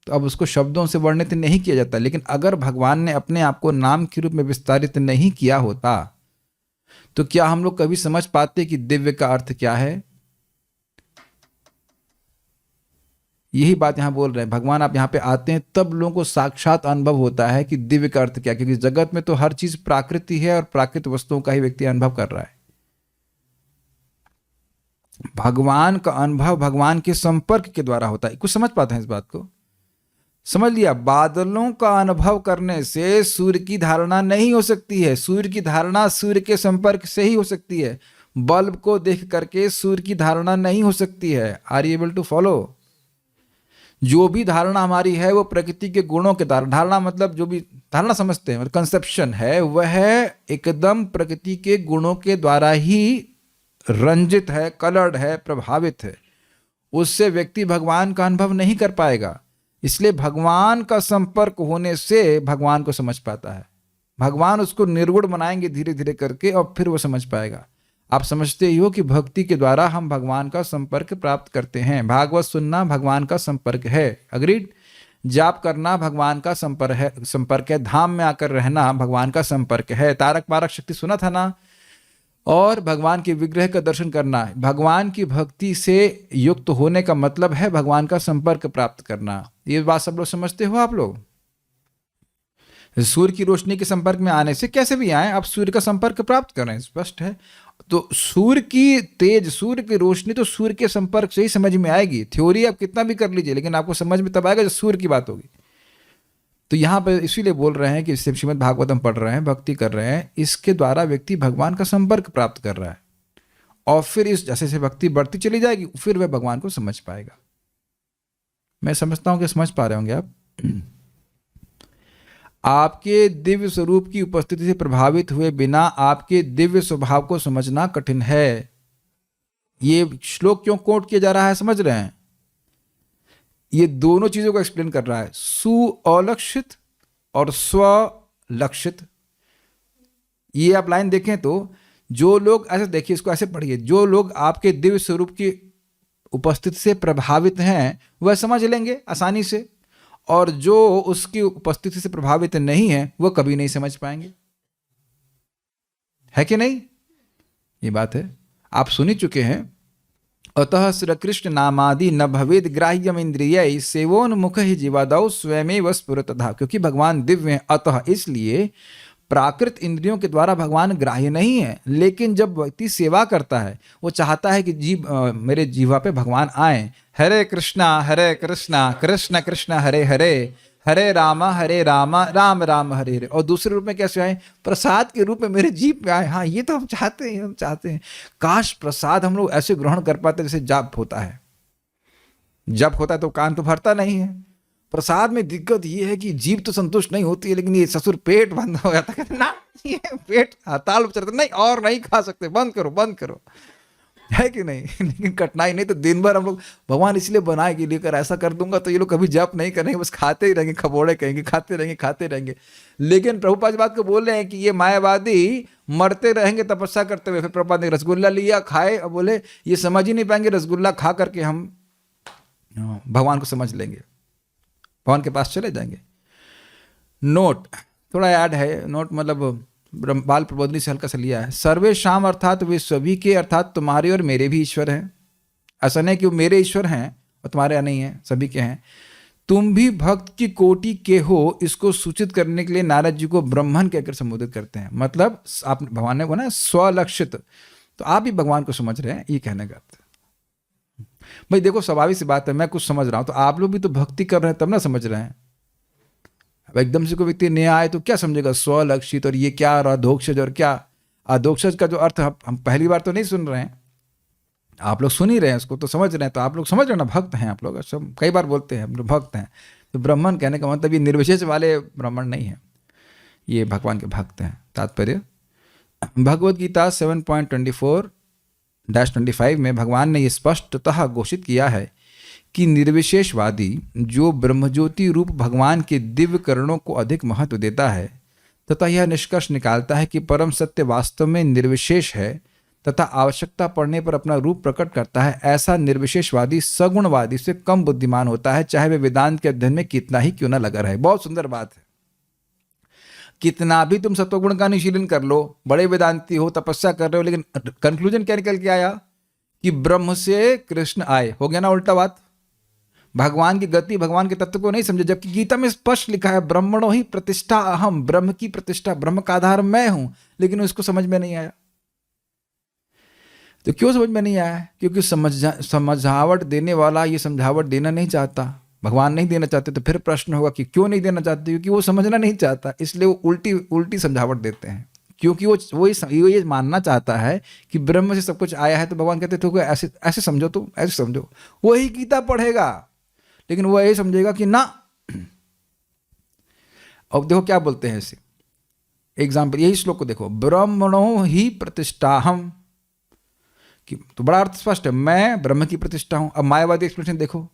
S1: तो अब उसको शब्दों से वर्णित नहीं किया जाता। लेकिन अगर भगवान ने अपने आप को नाम के रूप में विस्तारित नहीं किया होता तो क्या हम लोग कभी समझ पाते कि दिव्य का अर्थ क्या है? यही बात यहां बोल रहे हैं। भगवान आप यहां पे आते हैं तब लोगों को साक्षात अनुभव होता है कि दिव्य का अर्थ क्या, क्योंकि जगत में तो हर चीज प्राकृति है और प्राकृत वस्तुओं का ही व्यक्ति अनुभव कर रहा है। भगवान का अनुभव भगवान के संपर्क के द्वारा होता है। कुछ समझ पाते हैं इस बात को? समझ लिया? बादलों का अनुभव करने से सूर्य की धारणा नहीं हो सकती है। सूर्य की धारणा सूर्य के संपर्क से ही हो सकती है। बल्ब को देख करके सूर्य की धारणा नहीं हो सकती है। Are you able to follow? जो भी धारणा हमारी है वो प्रकृति के गुणों के द्वारा, धारणा मतलब जो भी धारणा समझते हैं, मतलब कंसेप्शन है, वह एकदम प्रकृति के गुणों के द्वारा ही रंजित है, कलर्ड है, प्रभावित है। उससे व्यक्ति भगवान का अनुभव नहीं कर पाएगा। इसलिए भगवान का संपर्क होने से भगवान को समझ पाता है। भगवान उसको निर्गुण बनाएंगे धीरे धीरे करके और फिर वो समझ पाएगा। आप समझते ही हो कि भक्ति के द्वारा हम भगवान का संपर्क प्राप्त करते हैं। भागवत सुनना भगवान का संपर्क है। अग्रीड? जाप करना भगवान का संपर्क है। धाम में आकर रहना भगवान का संपर्क है। तारक पारक शक्ति सुना था ना? और भगवान के विग्रह का दर्शन करना, भगवान की भक्ति से युक्त होने का मतलब है भगवान का संपर्क प्राप्त करना। ये बात सब लोग समझते हो आप लोग? सूर्य की रोशनी के संपर्क में आने से कैसे भी आए, आप सूर्य का संपर्क प्राप्त कर रहे हैं, स्पष्ट है। तो सूर्य की तेज, सूर्य की रोशनी तो सूर्य के संपर्क से ही समझ में आएगी। थ्योरी आप कितना भी कर लीजिए, लेकिन आपको समझ में तब आएगा जब सूर्य की बात होगी। तो यहाँ पर इसीलिए बोल रहे हैं कि श्रीमद् भागवतम पढ़ रहे हैं, भक्ति कर रहे हैं, इसके द्वारा व्यक्ति भगवान का संपर्क प्राप्त कर रहा है, और फिर इस जैसे जैसे भक्ति बढ़ती चली जाएगी फिर वह भगवान को समझ पाएगा। मैं समझता हूं कि समझ पा रहे होंगे आप। आपके दिव्य स्वरूप की उपस्थिति से प्रभावित हुए बिना आपके दिव्य स्वभाव को समझना कठिन है। ये श्लोक क्यों कोट किया जा रहा है, समझ रहे हैं? ये दोनों चीजों को एक्सप्लेन कर रहा है, सुअलक्षित और स्वलक्षित। ये आप लाइन देखें तो जो लोग, ऐसे देखिए, इसको ऐसे पढ़िए, जो लोग आपके दिव्य स्वरूप की उपस्थिति से प्रभावित हैं वह समझ लेंगे आसानी से, और जो उसकी उपस्थिति से प्रभावित नहीं है वह कभी नहीं समझ पाएंगे। है कि नहीं? ये बात है, आप सुन ही चुके हैं। अतः श्री कृष्ण नामादि न भवेद ग्राह्यम इंद्रिय सेवोन्मुख ही जीवादौ स्वयमेव स्फुरतः। क्योंकि भगवान दिव्य हैं, अतः इसलिए प्राकृत इंद्रियों के द्वारा भगवान ग्राह्य नहीं है। लेकिन जब व्यक्ति सेवा करता है, वो चाहता है कि मेरे जीवा पे भगवान आए। हरे कृष्णा कृष्ण कृष्ण हरे हरे, हरे राम राम राम हरे हरे। और दूसरे रूप में कैसे आए? प्रसाद के रूप में मेरे जीव पे आए। हाँ, ये तो हम चाहते हैं, काश प्रसाद हम लोग ऐसे ग्रहण कर पाते जैसे जाप होता है। जप होता है तो कान तो भरता नहीं है। प्रसाद में दिक्कत ये है कि जीव तो संतुष्ट नहीं होती है, लेकिन ये ससुर पेट बंद हो जाता, कहते ना ये पेट हड़ताल पर चलता, नहीं और नहीं खा सकते, बंद करो, है कि नहीं? लेकिन कठिनाई नहीं तो दिन भर हम लोग, भगवान इसलिए बनाए कि लेकर ऐसा कर दूंगा तो ये लोग कभी जप नहीं करेंगे, बस खाते ही रहेंगे, खबोड़े कहेंगे, खाते रहेंगे। लेकिन प्रभुपाद बात को बोल रहे हैं कि ये मायावादी मरते रहेंगे तपस्या करते हुए। फिर प्रभुपाद ने रसगुल्ला लिया, खाए, और बोले ये समझ ही नहीं पाएंगे, रसगुल्ला खा करके हम भगवान को समझ लेंगे, भगवान के पास चले जाएंगे। नोट थोड़ा ऐड है, नोट मतलब बाल प्रबोधनी से हल्का सा लिया है। सर्वे शाम अर्थात वे सभी के, अर्थात तुम्हारे और मेरे भी ईश्वर हैं। ऐसा नहीं कि वो मेरे ईश्वर हैं और तुम्हारे नहीं हैं, सभी के हैं। तुम भी भक्त की कोटि के हो, इसको सूचित करने के लिए नारद जी को ब्रह्मन कहकर संबोधित करते हैं। मतलब आप, भगवान ने बोला स्वलक्षित, तो आप भी भगवान को समझ रहे हैं, ये कहने का अर्थ। भाई देखो, स्वाभाविक सी बात है, मैं कुछ समझ रहा हूं तो आप लोग भी तो भक्ति कर रहे हैं तब ना समझ रहे हैं। अब एकदम से कोई व्यक्ति नया आए तो क्या समझेगा स्वलक्षित और ये क्या, और अधोक्षज, और क्या अधोक्षज का जो अर्थ हम पहली बार तो नहीं सुन रहे हैं, आप लोग सुन ही रहे हैं उसको तो समझ रहे हैं। तो आप लोग समझ रहे हैं ना, भक्त हैं आप लोग, सब कई बार बोलते हैं हम लोग भक्त हैं। तो ब्राह्मण कहने का मतलब ये निर्विशेष वाले ब्राह्मण नहीं है, ये भगवान के भक्त हैं। तात्पर्य भगवद गीता 7.24-25 में भगवान ने ये स्पष्टतः घोषित किया है कि निर्विशेषवादी जो ब्रह्मज्योति रूप भगवान के दिव्य करणों को अधिक महत्व देता है तथा यह निष्कर्ष निकालता है कि परम सत्य वास्तव में निर्विशेष है तथा आवश्यकता पड़ने पर अपना रूप प्रकट करता है, ऐसा निर्विशेषवादी सगुणवादी से कम बुद्धिमान होता है, चाहे वे वेदांत के अध्ययन में कितना ही क्यों न लगा रहे। बहुत सुंदर बात है। कितना भी तुम सत्वगुण का अनुशीलन कर लो, बड़े वेदांती हो, तपस्या कर रहे हो, लेकिन कंक्लूजन क्या निकल के आया कि ब्रह्म से कृष्ण आए, हो गया ना उल्टा बात। भगवान की गति, भगवान के तत्व को नहीं समझे, जबकि गीता में स्पष्ट लिखा है ब्रह्मणो ही प्रतिष्ठा अहम, ब्रह्म की प्रतिष्ठा, ब्रह्म का आधार मैं हूं, लेकिन उसको समझ में नहीं आया। तो क्यों समझ में नहीं आया? क्योंकि समझावट देने वाला ये समझावट देना नहीं चाहता, भगवान नहीं देना चाहते। तो फिर प्रश्न होगा कि क्यों नहीं देना चाहते? क्योंकि वो समझना नहीं चाहता, इसलिए वो उल्टी समझावट देते हैं। क्योंकि वो ये मानना चाहता है कि ब्रह्म से सब कुछ आया है, तो भगवान कहते थे ऐसे ऐसे समझो, तो ऐसे समझो। वही गीता पढ़ेगा, लेकिन वो यही समझेगा कि ना। अब देखो क्या बोलते हैं इसे, एग्जाम्पल यही श्लोक को देखो, ब्रह्मणो ही प्रतिष्ठाहम, तो बड़ा अर्थ स्पष्ट है, मैं ब्रह्म की प्रतिष्ठा हूं। अब मायावादी एक्सप्लेनेशन देखो,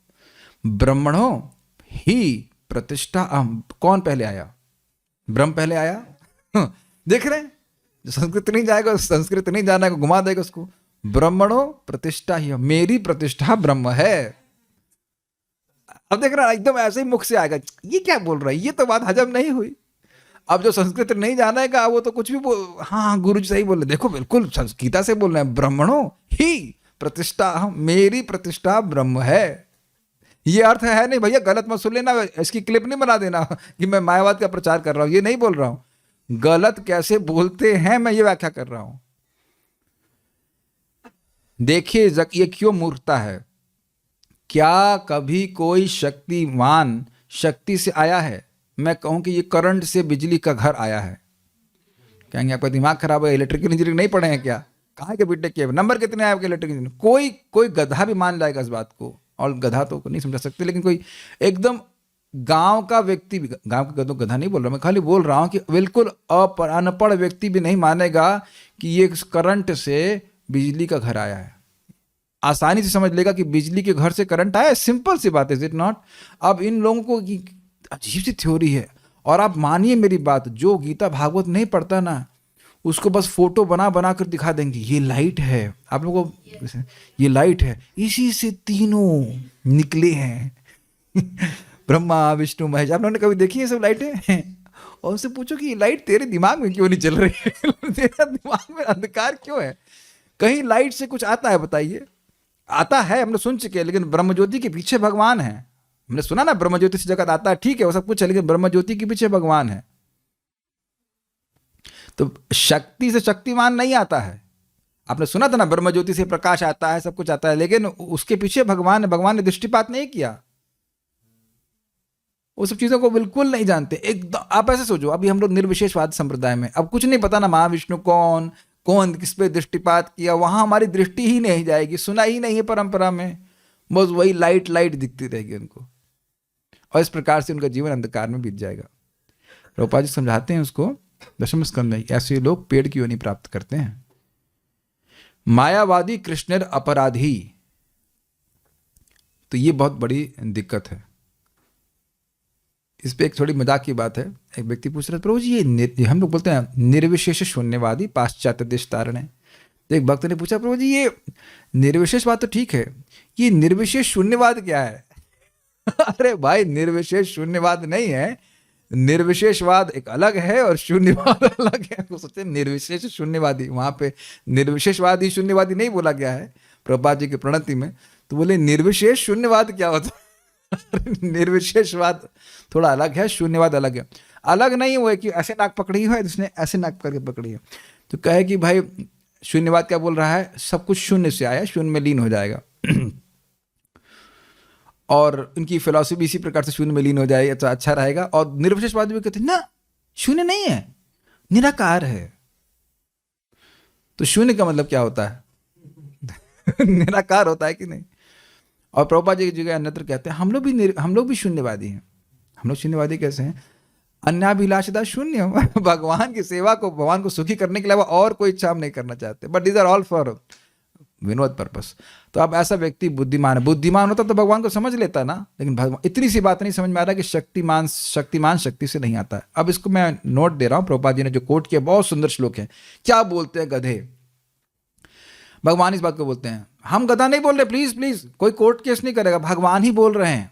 S1: ब्रह्मणो ही प्रतिष्ठा अहम, कौन पहले आया? ब्रह्म पहले आया। देख रहे हैं, जो संस्कृत नहीं जाएगा, संस्कृत नहीं जाना है, घुमा देगा उसको। ब्रह्मणो प्रतिष्ठा ही, मेरी प्रतिष्ठा ब्रह्म है। अब देख रहा एकदम ऐसे ही मुख से आएगा, ये क्या बोल रहा है, ये तो बात हजम नहीं हुई। अब जो संस्कृत नहीं जाना है वो तो कुछ भी हाँ गुरु जी सही बोल रहे, देखो बिल्कुल गीता से बोल रहे हैं, ब्रह्मणो ही प्रतिष्ठा, मेरी प्रतिष्ठा ब्रह्म है। ये अर्थ है नहीं भैया, गलत मत सुन लेना, इसकी क्लिप नहीं बना देना कि मैं मायावाद का प्रचार कर रहा हूं, ये नहीं बोल रहा हूं। गलत कैसे बोलते हैं मैं ये व्याख्या कर रहा हूं। देखिए ये क्यों मूर्खता है। क्या कभी कोई शक्तिमान शक्ति से आया है? मैं कहूं कि ये करंट से बिजली का घर आया है। कहेंगे आपका दिमाग खराब है, इलेक्ट्रिकल इंजीनियरिंग नहीं पढ़े हैं क्या? कहाँ के बीटेक किए? नंबर कितने आए आपके इलेक्ट्रिकल इंजीनियरिंग? कोई गधा भी मान जाएगा इस बात को, और गधा तो नहीं समझा सकते, लेकिन कोई एकदम गांव का व्यक्ति भी, गांव का गधा नहीं बोल रहा मैं, खाली बोल रहा हूं कि बिल्कुल अनपढ़ व्यक्ति भी नहीं मानेगा कि ये करंट से बिजली का घर आया है। आसानी से समझ लेगा कि बिजली के घर से करंट आया है, सिंपल सी बात है, इज इट नॉट? अब इन लोगों को अजीब सी थ्योरी है। और आप मानिए मेरी बात, जो गीता भागवत नहीं पढ़ता ना, उसको बस फोटो बना बना कर दिखा देंगे, ये लाइट है, आप लोगों को ये लाइट है, इसी से तीनों निकले हैं ब्रह्मा विष्णु महेश। आप लोगों ने कभी देखी है सब लाइटें? और उनसे पूछो कि ये लाइट तेरे दिमाग में क्यों नहीं चल रही है तेरा दिमाग में अंधकार क्यों है? कहीं लाइट से कुछ आता है बताइए? आता है, हमने सुन चुके हैं, लेकिन ब्रह्मज्योति के पीछे भगवान है। हमने सुना ना ब्रह्मज्योति से जगत आता है, ठीक है वो सब कुछ है, लेकिन ब्रह्मज्योति के पीछे भगवान है। तो शक्ति से शक्तिमान नहीं आता है। आपने सुना था ना ब्रह्मज्योति से प्रकाश आता है, सब कुछ आता है, लेकिन उसके पीछे भगवान है। भगवान ने दृष्टिपात नहीं किया, वो सब चीजों को बिल्कुल नहीं जानते एकदम। आप ऐसे सोचो, अभी हम लोग निर्विशेषवाद संप्रदाय में, अब कुछ नहीं पता ना महाविष्णु कौन कौन किस पे दृष्टिपात किया, वहां हमारी दृष्टि ही नहीं जाएगी, सुना ही नहीं है परंपरा में, बस वही लाइट लाइट दिखती रहेगी उनको, और इस प्रकार से उनका जीवन अंधकार में बीत जाएगा। रूपा जी समझाते हैं उसको दशम स्कंद में, ऐसे लोग पेड़ की योनि प्राप्त करते हैं। मायावादी कृष्णेर अपराधी, तो ये बहुत बड़ी दिक्कत है। इस पे एक थोड़ी मजाक की बात है। एक व्यक्ति पूछ रहा है, प्रभु जी ये हम लोग बोलते हैं निर्विशेष शून्यवादी पाश्चात्य देश तारण है। तो एक भक्त ने पूछा, प्रभु जी ये निर्विशेषवाद तो ठीक है, ये निर्विशेष शून्यवाद क्या है? अरे भाई निर्विशेष शून्यवाद नहीं है, निर्विशेषवाद एक अलग है और शून्यवाद अलग है। वो सोचते निर्विशेष शून्यवादी, वहां पे निर्विशेषवादी शून्यवादी नहीं बोला गया है प्रभुपाद जी की प्रणति में। तो बोले निर्विशेष शून्यवाद क्या होता है? निर्विशेषवाद थोड़ा अलग है, शून्यवाद अलग है। अलग नहीं हुआ कि ऐसे नाक पकड़ी है, जिसने ऐसे नाक करके पकड़ी है। तो कहे कि भाई शून्यवाद क्या बोल रहा है? सब कुछ शून्य से आया, शून्य में लीन हो जाएगा और इनकी फिलॉसफी इसी प्रकार से शून्य में लीन हो जाए तो अच्छा रहेगा। और निर्विशेषवाद भी कहते हैं ना शून्य नहीं है, निराकार है। तो शून्य का मतलब क्या होता है? निराकार होता है कि नहीं? और प्रभुपाद जी की जगह अन्यत्र कहते हैं हम लोग भी शून्यवादी हैं। हम लोग शून्यवादी कैसे हैं? अन्याभिलाषिता शून्य। भगवान की सेवा को, भगवान को सुखी करने के अलावा और कोई इच्छा हम नहीं करना चाहते, but these are all for vinod purpose. तो अब ऐसा व्यक्ति बुद्धिमान है, बुद्धिमान होता तो भगवान को समझ लेता ना, लेकिन भगवान इतनी सी बात नहीं समझ में आ रहा कि शक्तिमान शक्ति से नहीं आता है। अब इसको मैं नोट दे रहा हूँ, प्रभुपाद जी ने जो कोट किया बहुत सुंदर श्लोक है। क्या बोलते हैं गधे? भगवान इस बात को बोलते हैं, हम गधा नहीं बोल रहे, प्लीज प्लीज कोई कोर्ट केस नहीं करेगा, भगवान ही बोल रहे हैं।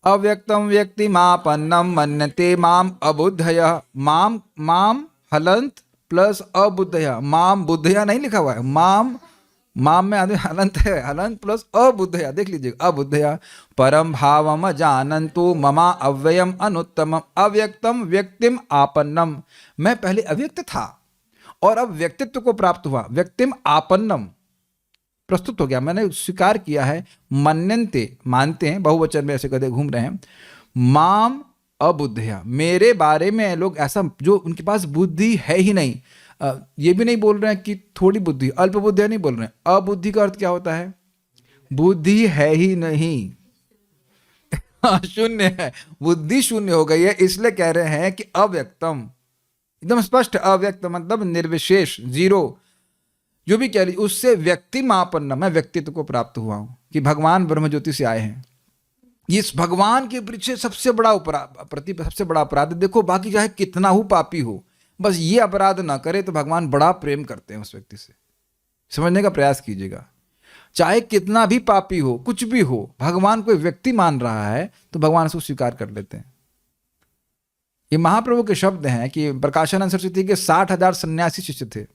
S1: अव्यक्तम व्यक्तिमापन्नम मन्यते माम अबुद्धया, माम हलंत प्लस अबुद्धया, माम बुद्धया नहीं लिखा हुआ है, माम में आदमी हलंत है, हलंत प्लस अबुद्धया, देख लीजिएगा, अबुद्धया परम भावम जानन्तु ममा अव्ययम अनुत्तमम अव्यक्तम व्यक्तिम आपन्नम। मैं पहले अव्यक्त था और अब व्यक्तित्व को प्राप्त हुआ, व्यक्तिम आपन्नम प्रस्तुत हो गया, मैंने स्वीकार किया है। मन्यन्ते मानते हैं, बहुवचन में ऐसे गधे घूम रहे हैं। माम अबुद्धया, मेरे बारे में लोग ऐसा जो उनके पास बुद्धि है ही नहीं, ये भी नहीं बोल रहे हैं कि थोड़ी बुद्धि, अल्प बुद्धि नहीं बोल रहे हैं। अबुद्धि का अर्थ क्या होता है? बुद्धि है ही नहीं, शून्य है, बुद्धि शून्य हो गई है, इसलिए कह रहे हैं कि अव्यक्तम, एकदम स्पष्ट अव्यक्त मतलब निर्विशेष, जीरो, जो भी कह रही उससे व्यक्ति मापन्न, मैं व्यक्तित्व को प्राप्त हुआ हूं कि भगवान ब्रह्मज्योति से आए हैं। इस भगवान के पीछे सबसे बड़ा सबसे बड़ा अपराध देखो, बाकी चाहे कितना हो पापी हो, बस ये अपराध ना करे तो भगवान बड़ा प्रेम करते हैं उस व्यक्ति से। समझने का प्रयास कीजिएगा, चाहे कितना भी पापी हो, कुछ भी हो, भगवान कोई व्यक्ति मान रहा है तो भगवान उसको स्वीकार कर लेते हैं। ये महाप्रभु के शब्द हैं कि प्रकाशानंद सरस्वती के 60,000 सन्यासी शिष्य थे,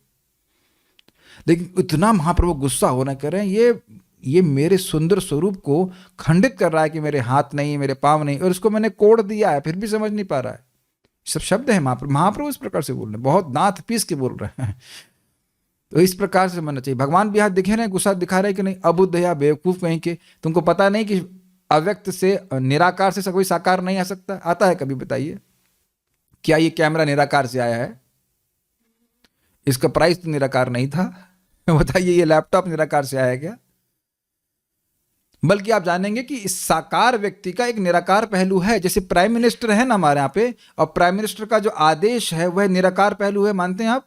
S1: लेकिन इतना महाप्रभु गुस्सा होना कह रहे हैं, ये मेरे सुंदर स्वरूप को खंडित कर रहा है कि मेरे हाथ नहीं, मेरे पाँव नहीं, और इसको मैंने कोड़ दिया है, फिर भी समझ नहीं पा रहा है। सब शब्द है महाप्रभु इस प्रकार से बोल रहे हैं, बहुत दांत पीस के बोल रहे हैं। तो इस प्रकार से समझना चाहिए। भगवान भी हाथ दिखे रहे हैं, गुस्सा दिखा रहे हैं कि नहीं, अबुद्ध या बेवकूफ कहीं के, तुमको पता नहीं कि अव्यक्त से, निराकार से कोई साकार नहीं आ सकता? आता है कभी? बताइए, क्या ये कैमरा निराकार से आया है? इसका प्राइस तो निराकार नहीं था। बताइए, ये लैपटॉप निराकार से आया क्या? बल्कि आप जानेंगे कि इस साकार व्यक्ति का एक निराकार पहलू है। जैसे प्राइम मिनिस्टर है ना हमारे यहाँ पे, और प्राइम मिनिस्टर का जो आदेश है वह निराकार पहलू है, मानते हैं आप?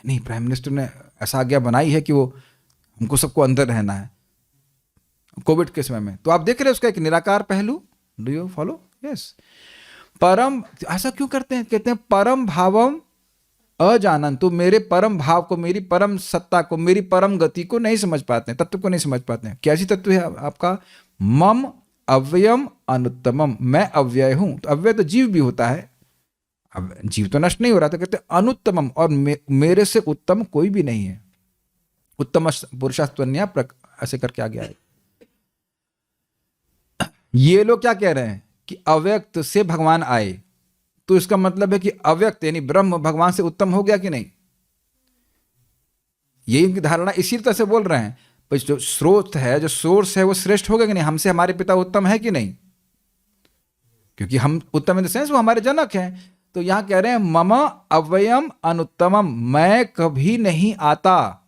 S1: नहीं, प्राइम मिनिस्टर ने ऐसा आज्ञा बनाई है कि वो हमको सबको अंदर रहना है कोविड के समय में, तो आप देख रहे हैं उसका एक निराकार पहलू। Do you follow? यस। परम, ऐसा क्यों करते हैं? कहते हैं परम भावम अजानन, तो मेरे परम भाव को, मेरी परम सत्ता को, मेरी परम गति को नहीं समझ पाते हैं, तत्व को नहीं समझ पाते हैं। कैसी तत्व है आपका? मम अव्ययम अनुत्तमम, मैं अव्यय हूं। तो अव्यय तो जीव भी होता है, अब जीव तो नष्ट नहीं हो रहा, तो कहते हैं अनुत्तमम, और मेरे से उत्तम कोई भी नहीं है। उत्तम पुरुषास्त्वन्या ऐसे करके आ गया है। ये लोग क्या कह रहे हैं कि अव्यक्त से भगवान आए, तो इसका मतलब है कि अव्यक्त यानी ब्रह्म भगवान से उत्तम हो गया कि नहीं? यही इनकी धारणा, इसी तरह से बोल रहे हैं। पर जो स्रोत है, जो सोर्स है, वो श्रेष्ठ हो गया कि नहीं? हमसे हमारे पिता उत्तम है कि नहीं? क्योंकि हम उत्तम इन द सेंस वो हमारे जनक हैं। तो यहां कह रहे हैं मम अव्ययम अनुत्तमम, मैं कभी नहीं आता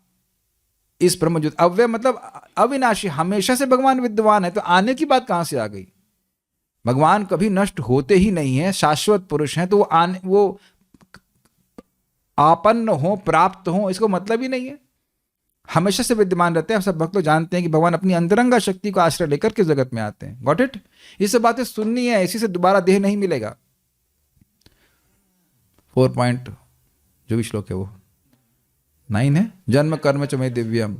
S1: इस ब्रह्मज्योति। अव्यय मतलब अविनाशी, हमेशा से भगवान विद्यमान है, तो आने की बात कहां से आ गई? भगवान कभी नष्ट होते ही नहीं है, शाश्वत पुरुष हैं, तो वो आपन्न हो, प्राप्त हो, इसको मतलब ही नहीं है। हमेशा से विद्यमान रहते हैं। सब भक्त लोग जानते हैं कि भगवान अपनी अंतरंगा शक्ति को आश्रय लेकर के जगत में आते हैं। Got it? ये सब बातें सुननी है, इसी से दोबारा देह नहीं मिलेगा। 4 पॉइंट जो भी श्लोक है वो 9 है, जन्म कर्म च मे दिव्यम।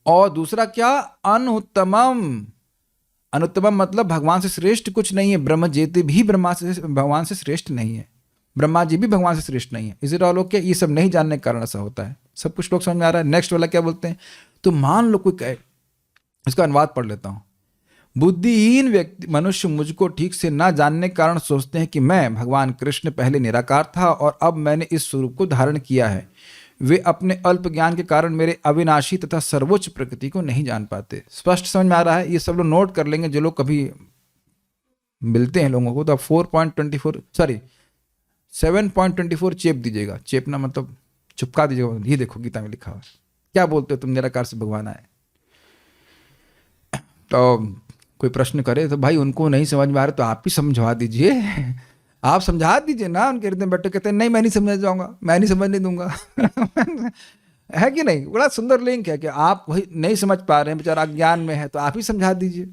S1: और दूसरा क्या? अनुत्तमम। अनुत्तमम मतलब भगवान से श्रेष्ठ कुछ नहीं है। ब्रह्म जेते भी भगवान से श्रेष्ठ नहीं है, ब्रह्मा जी भी भगवान से श्रेष्ठ नहीं है। Is it all okay? ये सब नहीं जानने के कारण ऐसा होता है। सब कुछ लोग समझ में आ रहा है? नेक्स्ट वाला क्या बोलते हैं? तो मान लो कोई कहे, इसका अनुवाद पढ़ लेता हूं। बुद्धिहीन व्यक्ति, मनुष्य मुझको ठीक से ना जानने के कारण सोचते हैं कि मैं, भगवान कृष्ण, पहले निराकार था और अब मैंने इस स्वरूप को धारण किया है। वे अपने अल्प ज्ञान के कारण मेरे अविनाशी तथा सर्वोच्च प्रकृति को नहीं जान पाते। स्पष्ट समझ में आ रहा है? ये सब लोग नोट कर लेंगे जो लोग कभी मिलते हैं लोगों को, तो 7.24 चेप दीजिएगा। चेपना मतलब चुपका दीजिएगा। ये देखो गीता में लिखा हुआ है, क्या बोलते हो तुम, निराकार से भगवान आए। तो कोई प्रश्न करे तो भाई उनको नहीं समझ में आ रहा तो आप ही समझवा दीजिए। आप समझा दीजिए ना। उनके हृदय में बैठे कहते हैं नहीं मैं नहीं समझ जाऊंगा, मैं नहीं समझने दूंगा। है कि नहीं? बड़ा सुंदर लिंक है कि आप वही नहीं समझ पा रहे हैं, बेचारा अज्ञान में है, तो आप ही समझा दीजिए।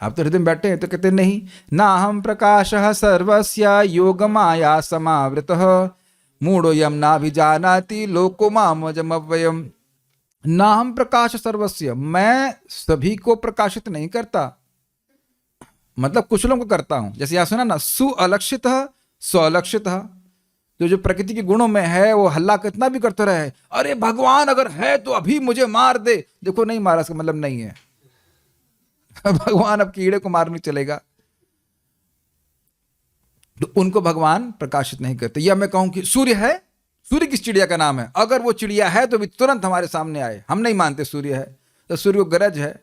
S1: आप तो हृदय में बैठे हैं तो कहते नहीं, ना हम प्रकाशः सर्वस्य योगमाया समावृतः मूढ़ोऽयं नाभिजानाति लोको मामजम् अव्ययम्। ना हम प्रकाश सर्वस्य, मैं सभी को प्रकाशित नहीं करता, मतलब कुछ लोगों को करता हूं। जैसे यहां सुना ना, सुअलक्षित स्वलक्षित। तो जो प्रकृति के गुणों में है वो हल्ला कितना भी करते रहे, अरे भगवान अगर है तो अभी मुझे मार दे। देखो नहीं मारा, इसका मतलब नहीं है भगवान अब कीड़े को मारने चलेगा, तो उनको भगवान प्रकाशित नहीं करते। या मैं कहूं कि सूर्य है, सूर्य किस चिड़िया का नाम है? अगर वो चिड़िया है तो भी तुरंत हमारे सामने आए। हम नहीं मानते सूर्य है, तो सूर्य को गरज है,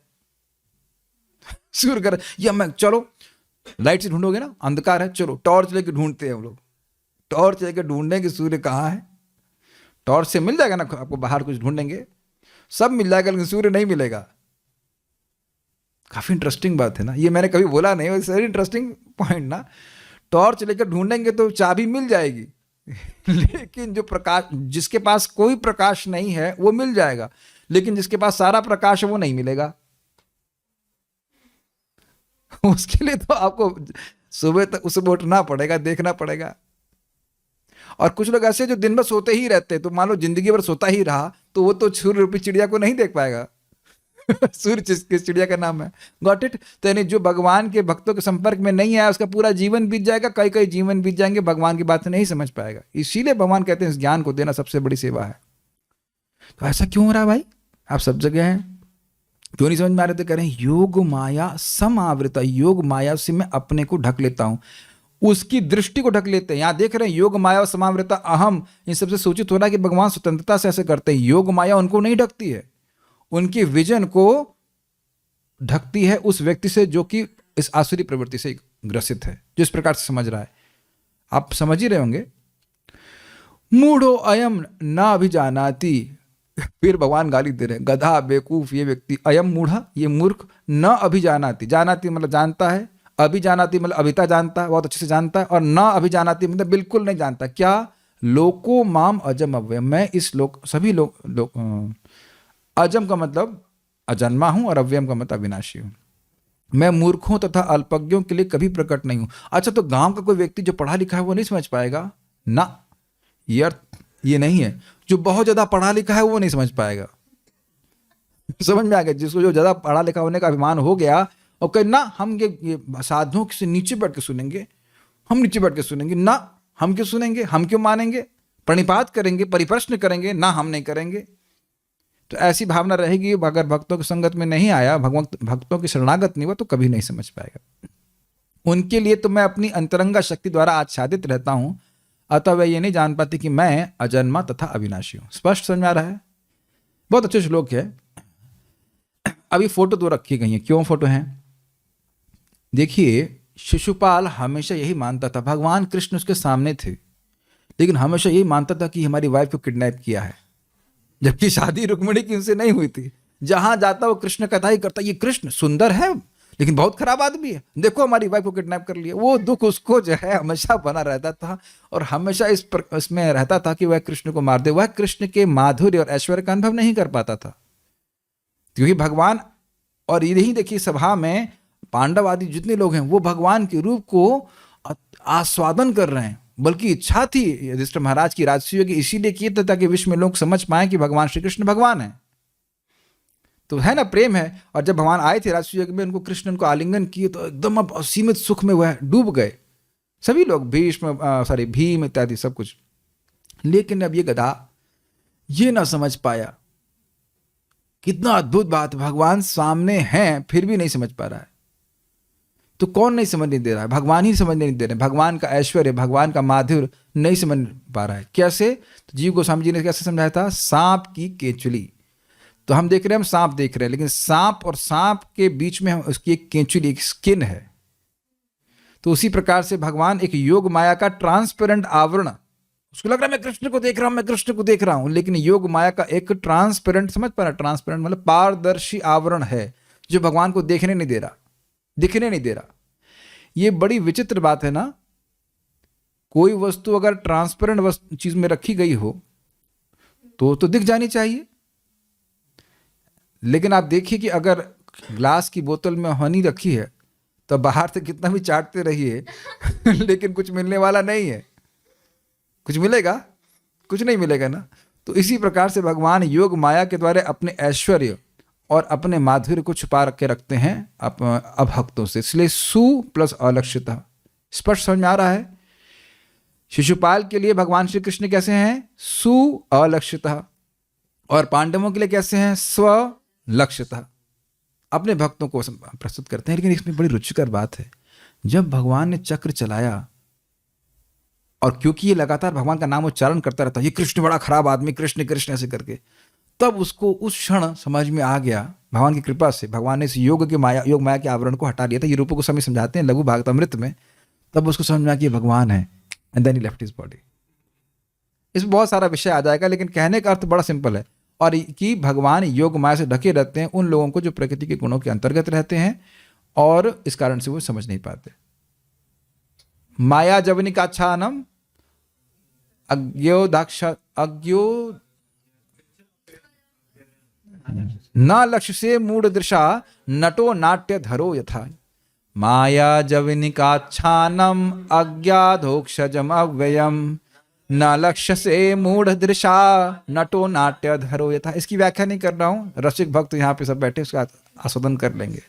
S1: सूर्य गरज। या मैं, चलो लाइट से ढूंढोगे ना, अंधकार है, चलो टॉर्च लेके ढूंढते हैं हम लोग। टॉर्च लेके ढूंढने कि सूर्य कहाँ है। टॉर्च से मिल जाएगा ना, आपको बाहर कुछ ढूंढेंगे सब मिल जाएगा, लेकिन सूर्य नहीं मिलेगा। काफी इंटरेस्टिंग बात है ना, ये मैंने कभी बोला नहीं, वेरी इंटरेस्टिंग पॉइंट ना। टॉर्च लेकर ढूंढेंगे तो चाबी मिल जाएगी लेकिन जो प्रकाश, जिसके पास कोई प्रकाश नहीं है वो मिल जाएगा, लेकिन जिसके पास सारा प्रकाश है वो नहीं मिलेगा। उसके लिए तो आपको सुबह तक सुबह उठना पड़ेगा, देखना पड़ेगा। और कुछ लोग ऐसे जो दिन भर सोते ही रहते हैं, तो मान लो जिंदगी भर सोता ही रहा तो वो तो सूर्य रूपी चिड़िया को नहीं देख पाएगा सूर्य किस चिड़िया का नाम है? Got it? तो यानी जो भगवान के भक्तों के संपर्क में नहीं आया उसका पूरा जीवन बीत जाएगा, कई कई जीवन बीत जाएंगे, भगवान की बात नहीं समझ पाएगा। इसीलिए भगवान कहते हैं इस ज्ञान को देना सबसे बड़ी सेवा है। तो ऐसा क्यों हो रहा है भाई? आप सब जगह हैं, क्यों नहीं समझ में आ रहे? तो कह रहे हैं योग माया समावृता, योग माया से मैं अपने को ढक लेता हूं, उसकी दृष्टि को ढक लेते हैं। यहां देख रहे हैं योग माया और समावृता अहम, इन सबसे सूचित हो रहा है कि भगवान स्वतंत्रता से ऐसे करते हैं। योग माया उनको नहीं ढकती है, उनकी विजन को ढकती है उस व्यक्ति से जो कि इस आसुरी प्रवृत्ति से ग्रसित है, जो इस प्रकार से समझ रहा है। आप समझ ही रहे होंगे। मूढ़ो अयम न अभिजानाति, फिर भगवान गाली दे रहे हैं, गधा बेवकूफ ये व्यक्ति, अयम मूढ़ा ये मूर्ख, न अभिजानाति, जानाति मतलब जानता है, अभिजानाति मतलब अभिता जानता है, बहुत अच्छे से जानता है, और न अभिजानाति मतलब बिल्कुल नहीं जानता। क्या? लोको माम अजम अव्ययम, मैं इस लोक सभी लोग अजम का मतलब अजन्मा हूं और अव्ययम का मतलब अविनाशी हूं। मैं मूर्खों तथा अल्पज्ञों के लिए कभी प्रकट नहीं हूं। अच्छा, तो गांव का कोई व्यक्ति जो पढ़ा लिखा है वो नहीं समझ पाएगा ना, ये अर्थ ये नहीं है। जो बहुत ज्यादा पढ़ा लिखा है वो नहीं समझ पाएगा। समझ में आ गया? जिसको जो ज्यादा पढ़ा लिखा होने का अभिमान हो गया और कहे ना हम ये साधुओं से नीचे बैठ के सुनेंगे, हम नीचे बैठ के सुनेंगे ना, हम क्यों सुनेंगे, हम क्यों मानेंगे, प्रणिपात करेंगे, परिप्रश्न करेंगे ना, हम नहीं करेंगे। तो ऐसी भावना रहेगी। अगर भक्तों की संगत में नहीं आया, भक्तों की शरणागत नहीं हुआ, तो कभी नहीं समझ पाएगा। उनके लिए तो मैं अपनी अंतरंगा शक्ति द्वारा आच्छादित रहता हूं, अतः वह ये नहीं जान पाती कि मैं अजन्मा तथा अविनाशी हूं। स्पष्ट समझ में आ रहा है? बहुत अच्छे श्लोक है। अभी फोटो दो रखी गई है। क्यों फोटो है? देखिए, शिशुपाल हमेशा यही मानता था, भगवान कृष्ण उसके सामने थे, लेकिन हमेशा यही मानता था कि हमारी वाइफ को किडनैप किया है, जबकि शादी रुक्मिणी की उनसे नहीं हुई थी। जहां जाता वो कृष्ण कथा ही करता, ये कृष्ण सुंदर है लेकिन बहुत खराब आदमी है, देखो हमारी वाइफ को किडनैप कर लिया। वो दुख उसको जो है हमेशा बना रहता था और हमेशा इसमें रहता था कि वह कृष्ण को मार दे। वह कृष्ण के माधुर्य और ऐश्वर्य का अनुभव नहीं कर पाता था, क्योंकि भगवान, और यही देखिए सभा में पांडव आदि जितने लोग हैं वो भगवान के रूप को आस्वादन कर रहे हैं। बल्कि इच्छा थी युधिष्ठिर महाराज की राजसूय की, इसीलिए किए थे ताकि विश्व में लोग समझ पाए कि भगवान श्री कृष्ण भगवान है। तो है ना, प्रेम है। और जब भगवान आए थे राजसूय में, उनको कृष्ण उनको आलिंगन किए तो एकदम अब असीमित सुख में वह डूब गए सभी लोग, भीम इत्यादि सब कुछ। लेकिन अब ये गधा ये ना समझ पाया। कितना अद्भुत बात, भगवान सामने हैं फिर भी नहीं समझ पा रहा है। तो कौन नहीं समझने दे रहा है? भगवान ही समझने नहीं दे रहे। भगवान का ऐश्वर्य, भगवान का माधुर्य नहीं समझ पा रहा है। कैसे? तो जीव गोस्वामी जी ने कैसे समझाया था? सांप की केंचुली। तो हम देख रहे हैं, हम सांप देख रहे हैं, लेकिन सांप और सांप के बीच में उसकी एक केंचुली, एक स्किन है। तो उसी प्रकार से भगवान एक योग माया का ट्रांसपेरेंट आवरण, उसको लग रहा है मैं कृष्ण को देख रहा हूं, मैं कृष्ण को देख रहा हूं, लेकिन योग माया का एक ट्रांसपेरेंट, समझ पा रहा? ट्रांसपेरेंट मतलब पारदर्शी आवरण है जो भगवान को देखने नहीं दे रहा, दिखने नहीं दे रहा। ये बड़ी विचित्र बात है ना। कोई वस्तु अगर ट्रांसपेरेंट चीज में रखी गई हो तो दिख जानी चाहिए। लेकिन आप देखिए कि अगर ग्लास की बोतल में हनी रखी है तो बाहर से कितना भी चाटते रहिए लेकिन कुछ मिलने वाला नहीं है। कुछ मिलेगा? कुछ नहीं मिलेगा ना। तो इसी प्रकार से भगवान योग माया के द्वारा अपने ऐश्वर्य और अपने माधुर्य को छुपा के रखते हैं अभक्तों से। इसलिए सु प्लस अलक्षिता। स्पष्ट समझ में आ रहा है? शिशुपाल के लिए भगवान श्री कृष्ण कैसे हैं? सु अलक्षिता। और पांडवों के लिए कैसे हैं? स्व लक्ष्यता। अपने भक्तों को प्रस्तुत करते हैं। लेकिन इसमें बड़ी रुचिकर बात है, जब भगवान ने चक्र चलाया, और क्योंकि ये लगातार भगवान का नाम उच्चारण करता रहता, ये कृष्ण बड़ा खराब आदमी, कृष्ण कृष्ण ऐसे करके, तब उसको उस क्षण समझ में आ गया, भगवान की कृपा से भगवान ने इस योग माया के आवरण को हटा लिया था। ये रूप गोस्वामी समझाते हैं लघु भागवतामृत में। तब उसको समझ में आ कि भगवान है, and then he left his body. इसमें बहुत सारा विषय आ जाएगा, लेकिन कहने का अर्थ बड़ा सिंपल है, और कि भगवान योग माया से ढके रहते हैं उन लोगों को जो प्रकृति के गुणों के अंतर्गत रहते हैं, और इस कारण से वो समझ नहीं पाते। माया जवनिकाच्छानम अज्ञो न लक्ष्य से मूढ़ दृशा नटो नाट्य धरो यथा। माया जवनिकाच्छानम अज्ञाधोक्षजम अव्ययम न लक्ष्य से मूढ़ दृशा नटो नाट्य धरो यथा। इसकी व्याख्या नहीं कर रहा हूं, रसिक भक्त यहाँ पे सब बैठे उसका आस्वादन कर लेंगे।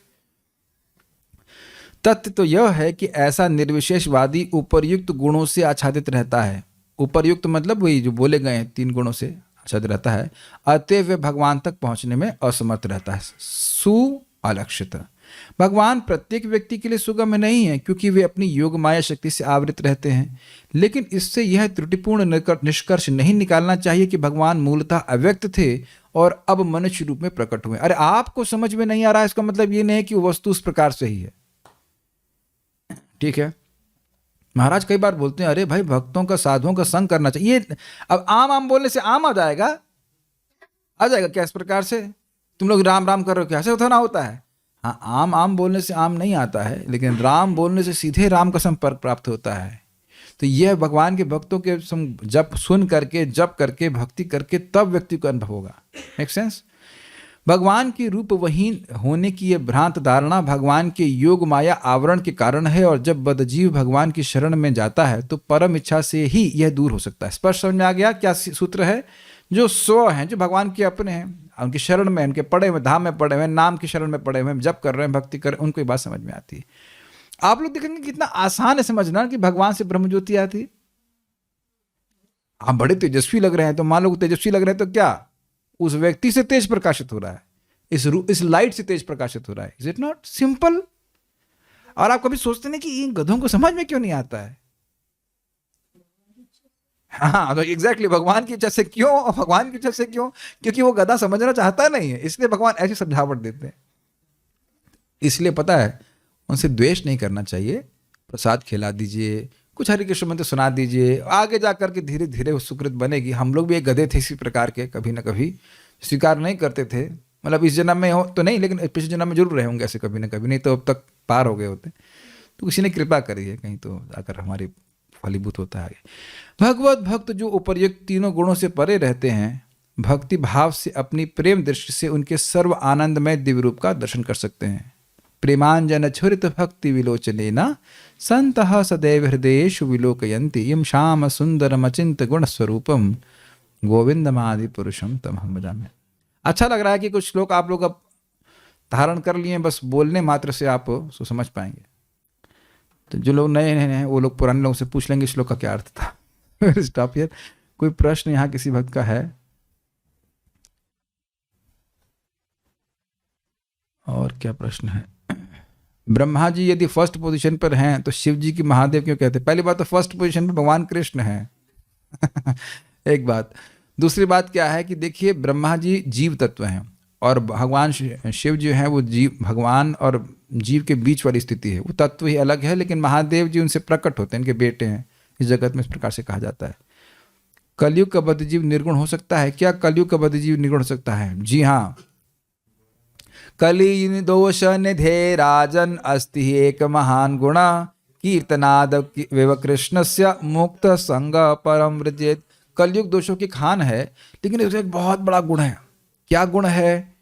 S1: तथ्य तो यह है कि ऐसा निर्विशेषवादी उपर्युक्त गुणों से आच्छादित रहता है। उपर्युक्त मतलब वही जो बोले गए हैं 3 गुणों से शब्द रहता है, अतएव वह भगवान तक पहुंचने में असमर्थ रहता है। सुअलक्षित, भगवान प्रत्येक व्यक्ति के लिए सुगम्य नहीं है क्योंकि वे अपनी योग माया शक्ति से आवृत रहते हैं, लेकिन इससे यह त्रुटिपूर्ण निष्कर्ष नहीं निकालना चाहिए कि भगवान मूलतः अव्यक्त थे और अब मनुष्य रूप में प्रकट हुए। अरे आपको समझ में नहीं आ रहा है, इसका मतलब ये नहीं है कि वो वस्तु उस प्रकार से ही है। ठीक है, महाराज कई बार बोलते हैं अरे भाई भक्तों का साधुओं का संग करना चाहिए। अब आम बोलने से आम आ जाएगा क्या इस प्रकार से? तुम लोग राम राम कर रहे हो, कैसे होता ना होता है? हाँ, आम बोलने से आम नहीं आता है, लेकिन राम बोलने से सीधे राम का संपर्क प्राप्त होता है। तो यह भगवान के भक्तों के जब सुन करके, जप करके, भक्ति करके तब व्यक्ति को अनुभव होगा। Make sense? भगवान की रूपहीन होने की यह भ्रांत धारणा भगवान के योग माया आवरण के कारण है, और जब बद्धजीव भगवान की शरण में जाता है तो परम इच्छा से ही यह दूर हो सकता है। स्पष्ट समझ में आ गया क्या सूत्र है? जो स्व हैं, जो भगवान के अपने हैं, उनकी शरण में, उनके पड़े हुए, धाम में पड़े हुए, नाम की शरण में पड़े हुए, जप कर रहे हैं, भक्ति कर रहे हैं, उनको ये बात समझ में आती है। आप लोग देखेंगे कितना आसान है समझना कि भगवान से ब्रह्म ज्योति आती है। आप बड़े तेजस्वी लग रहे हैं, तो मान लो तेजस्वी लग रहे हैं तो क्या उस व्यक्ति से तेज प्रकाशित हो रहा है, इस लाइट से तेज प्रकाशित हो रहा है। Is it not simple? और आप कभी सोचते नहीं कि इन गधों को समझ में क्यों नहीं आता है? हाँ, तो एग्जैक्टली भगवान की इच्छा से क्यों? भगवान की इच्छा से क्यों? क्योंकि वो गधा समझना चाहता नहीं है, इसलिए भगवान ऐसी समझावट देते हैं। इसलिए पता है, उनसे द्वेष नहीं करना चाहिए। प्रसाद खिला दीजिए, कुछ हरि कृष्ण मंत्र सुना दीजिए, आगे जाकर के धीरे धीरे वो सुकृत बनेगी। हम लोग भी एक गधे थे इसी प्रकार के, कभी ना कभी स्वीकार नहीं करते थे। मतलब इस जन्म में हो तो नहीं, लेकिन पिछले जन्म में जरूर रहे होंगे ऐसे कभी ना कभी, नहीं तो अब तक पार हो गए होते। तो किसी ने कृपा करी है कहीं, तो जाकर हमारी फलीभूत होता है। भगवत भक्त जो उपर्युक्त तीनों गुणों से परे रहते हैं, भक्ति भाव से अपनी प्रेम दृष्टि से उनके सर्व आनंदमय दिव्य रूप का दर्शन कर सकते हैं। प्रेमांजन छुरित भक्ति विलोचनेना संतः सदैव हृदयेषु विलोकयन्ति यम श्याम सुंदरम अचिंत गुण स्वरूपम गोविंदमादि पुरुषम तमहं भजामि। अच्छा लग रहा है कि कुछ श्लोक आप लोग अब धारण कर लिए, बस बोलने मात्र से आप उसको समझ पाएंगे। तो जो लोग नए हैं वो लोग पुराने लोगों से पूछ लेंगे श्लोक का क्या अर्थ था। Stop here. कोई प्रश्न यहाँ किसी भक्त का है? और क्या प्रश्न है? ब्रह्मा जी यदि फर्स्ट पोजीशन पर हैं तो शिव जी की महादेव क्यों कहते हैं? पहली बात तो फर्स्ट पोजीशन पर भगवान कृष्ण हैं। एक बात। दूसरी बात क्या है कि देखिए, ब्रह्मा जी जीव तत्व हैं और भगवान शिव जो है वो जीव, भगवान और जीव के बीच वाली स्थिति है, वो तत्व ही अलग है। लेकिन महादेव जी उनसे प्रकट होते हैं, इनके बेटे हैं इस जगत में, इस प्रकार से कहा जाता है। कलयुग का बद्धजीव निर्गुण हो सकता है क्या? कलयुग का बद्धजीव निर्गुण हो सकता है, जी हाँ। कली दोष निधे राजन अस्ति एक महान गुणा कीर्तनाद विव कृष्णस्य मुक्त संग परम व्रजेत। कलयुग दोषों की खान है, लेकिन उसका एक बहुत बड़ा गुण है। क्या गुण है?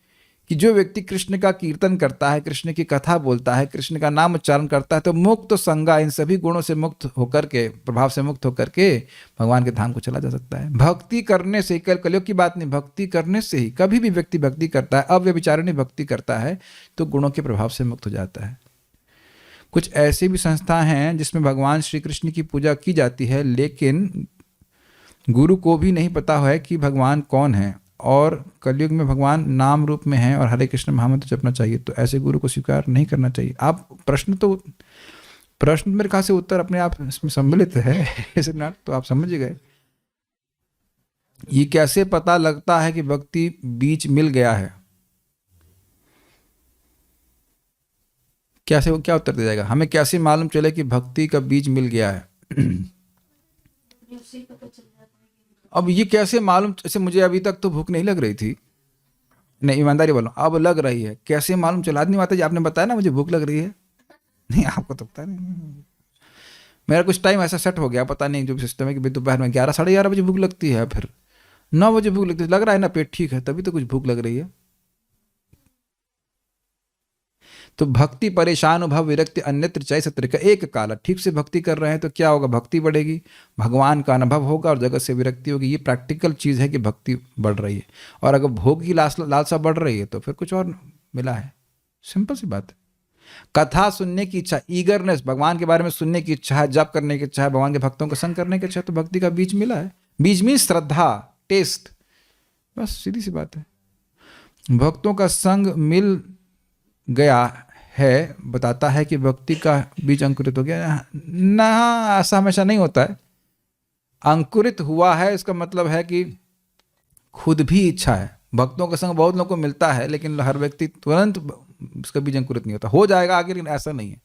S1: कि जो व्यक्ति कृष्ण का कीर्तन करता है, कृष्ण की कथा बोलता है, कृष्ण का नाम उच्चारण करता है, तो मुक्त संगा, इन सभी गुणों से मुक्त होकर के, प्रभाव से मुक्त होकर के भगवान के धाम को चला जा सकता है। भक्ति करने से, कलयुग की बात नहीं, भक्ति करने से ही, कभी भी व्यक्ति भक्ति करता है, अव्यभिचारिणी भक्ति करता है, तो गुणों के प्रभाव से मुक्त हो जाता है। कुछ ऐसी भी संस्था हैं जिसमें भगवान श्री कृष्ण की पूजा की जाती है, लेकिन गुरु को भी नहीं पता है कि भगवान कौन है, और कलयुग में भगवान नाम रूप में है और हरे कृष्ण महामंत्र जपना चाहिए, तो ऐसे गुरु को स्वीकार नहीं करना चाहिए। आप प्रश्न मेरे कहा से उत्तर अपने आप इसमें सम्मिलित है, ऐसे ना, तो आप समझ गए। ये कैसे पता लगता है कि भक्ति बीच मिल गया है? कैसे, वो क्या उत्तर दे जाएगा? हमें कैसे मालूम चले कि भक्ति का बीज मिल गया है? अब ये कैसे मालूम? जैसे मुझे अभी तक तो भूख नहीं लग रही थी, नहीं ईमानदारी बोलो, अब लग रही है। कैसे मालूम चला? आदमी माता जी आपने बताया ना मुझे भूख लग रही है, नहीं आपको तो पता नहीं। मेरा कुछ टाइम ऐसा सेट हो गया, पता नहीं जो सिस्टम है कि दोपहर में 11 साढ़े 11 बजे भूख लगती है, फिर 9 बजे भूख लगती है। लग रहा है ना पेट ठीक है, तभी तो कुछ भूख लग रही है। तो भक्ति परेशान भव विरक्ति अन्यत्र चैसत्र का एक काल। ठीक से भक्ति कर रहे हैं तो क्या होगा? भक्ति बढ़ेगी, भगवान का अनुभव होगा और जगत से विरक्ति होगी। ये प्रैक्टिकल चीज़ है कि भक्ति बढ़ रही है। और अगर भोग की लालसा बढ़ रही है तो फिर कुछ और मिला है। सिंपल सी बात है। कथा सुनने की इच्छा, ईगरनेस, भगवान के बारे में सुनने की इच्छा है, जप करने की इच्छा है, भगवान के भक्तों का संग करने की इच्छा है, तो भक्ति का बीज मिला है। बीज मीन श्रद्धा, टेस्ट, बस सीधी सी बात है। भक्तों का संग मिल गया है बताता है कि भक्ति का बीज अंकुरित हो गया ना, ऐसा हमेशा नहीं होता है। अंकुरित हुआ है इसका मतलब है कि खुद भी इच्छा है। भक्तों का संग बहुत लोगों को मिलता है लेकिन हर व्यक्ति तुरंत उसका बीज अंकुरित नहीं होता, हो जाएगा आगे, लेकिन ऐसा नहीं है।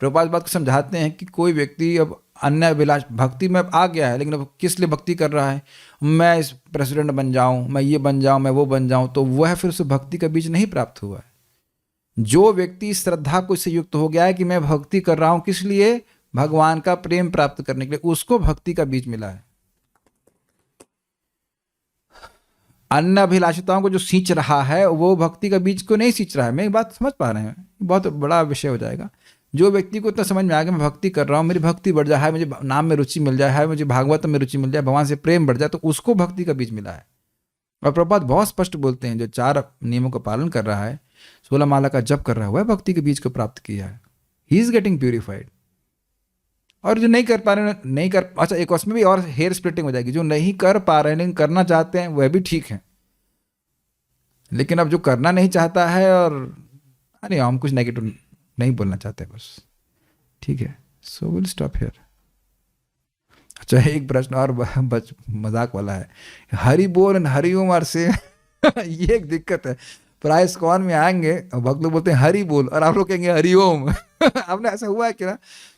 S1: प्रभुपाद बात को समझाते हैं कि कोई व्यक्ति अब अन्य अभिलाष भक्ति में आ गया है, लेकिन अब किस लिए भक्ति कर रहा है, मैं इस प्रेसिडेंट बन जाऊं, मैं ये बन जाऊं, मैं वो बन जाऊं, तो वह फिर उसे भक्ति का बीज नहीं प्राप्त हुआ है। जो व्यक्ति श्रद्धा को इससे युक्त हो गया है कि मैं भक्ति कर रहा हूं किस लिए, भगवान का प्रेम प्राप्त करने के लिए, उसको भक्ति का बीज मिला है। अन्य अभिलाषिताओं को जो सींच रहा है वो भक्ति का बीज को नहीं सींच रहा है। मैं बात समझ पा रहे हैं, बहुत बड़ा विषय हो जाएगा। जो व्यक्ति को इतना समझ में आ गया मैं भक्ति कर रहा हूँ, मेरी भक्ति बढ़ जाए, मुझे नाम में रुचि मिल जाए, मुझे भागवत में रुचि मिल जाए, भगवान से प्रेम बढ़ जाए, तो उसको भक्ति का बीज मिला है। और प्रभुपाद बहुत स्पष्ट बोलते हैं, जो 4 नियमों का पालन कर रहा है, 16 माला का जप कर रहा है, वह भक्ति के बीज को प्राप्त किया है। He is getting purified. और जो नहीं कर पा रहे नहीं कर, अच्छा एक उसमें भी और हेयर स्प्लिटिंग हो जाएगी। जो नहीं कर पा रहे हैं लेकिन करना चाहते हैं वह भी ठीक है, लेकिन अब जो करना नहीं चाहता है, और अरे हम कुछ नेगेटिव नहीं बोलना चाहते बस, ठीक है। So will stop here. अच्छा एक प्रश्न और मजाक वाला है, हरि बोल एंड हरिओम आर सेम। ये एक दिक्कत है। प्राय इस्कॉन में आएंगे भक्त लोग बोलते हैं हरि बोल और आप लोग कहेंगे हरिओम। आपने ऐसा हुआ है क्या?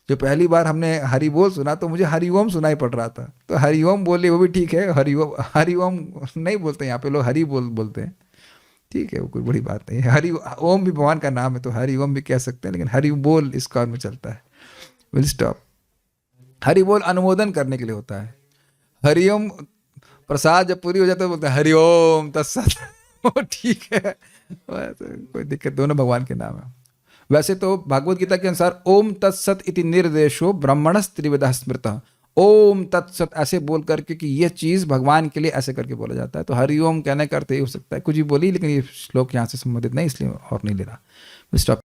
S1: जो पहली बार हमने हरि बोल सुना तो मुझे हरिओम सुनाई पड़ रहा था, तो हरिओम बोले वो भी ठीक है, हरिओम नहीं बोलते यहाँ पे लोग, हरि बोल बोलते हैं, ठीक है, वो कोई बड़ी बात नहीं है। हरि ओम भी भगवान का नाम है तो हरि ओम भी कह सकते हैं, लेकिन हरि बोल इस काल में चलता है। Will stop. हरि बोल अनुमोदन करने के लिए होता है। हरिओम प्रसाद जब पूरी हो जाता है बोलते हैं हरिओम तत्सत। वो ठीक है, कोई दिक्कत, दोनों भगवान के नाम है। वैसे तो भागवत गीता के अनुसार ओम तत्सत इति निर्देशो ब्रह्मणस त्रिविधः स्मृतः। ओम तत्सत ऐसे बोल करके कि ये चीज भगवान के लिए ऐसे करके बोला जाता है। तो हरिओम कहने का अर्थ ये हो सकता है, कुछ भी बोली, लेकिन ये श्लोक यहाँ से संबंधित नहीं, इसलिए और नहीं ले रहा। स्टॉप।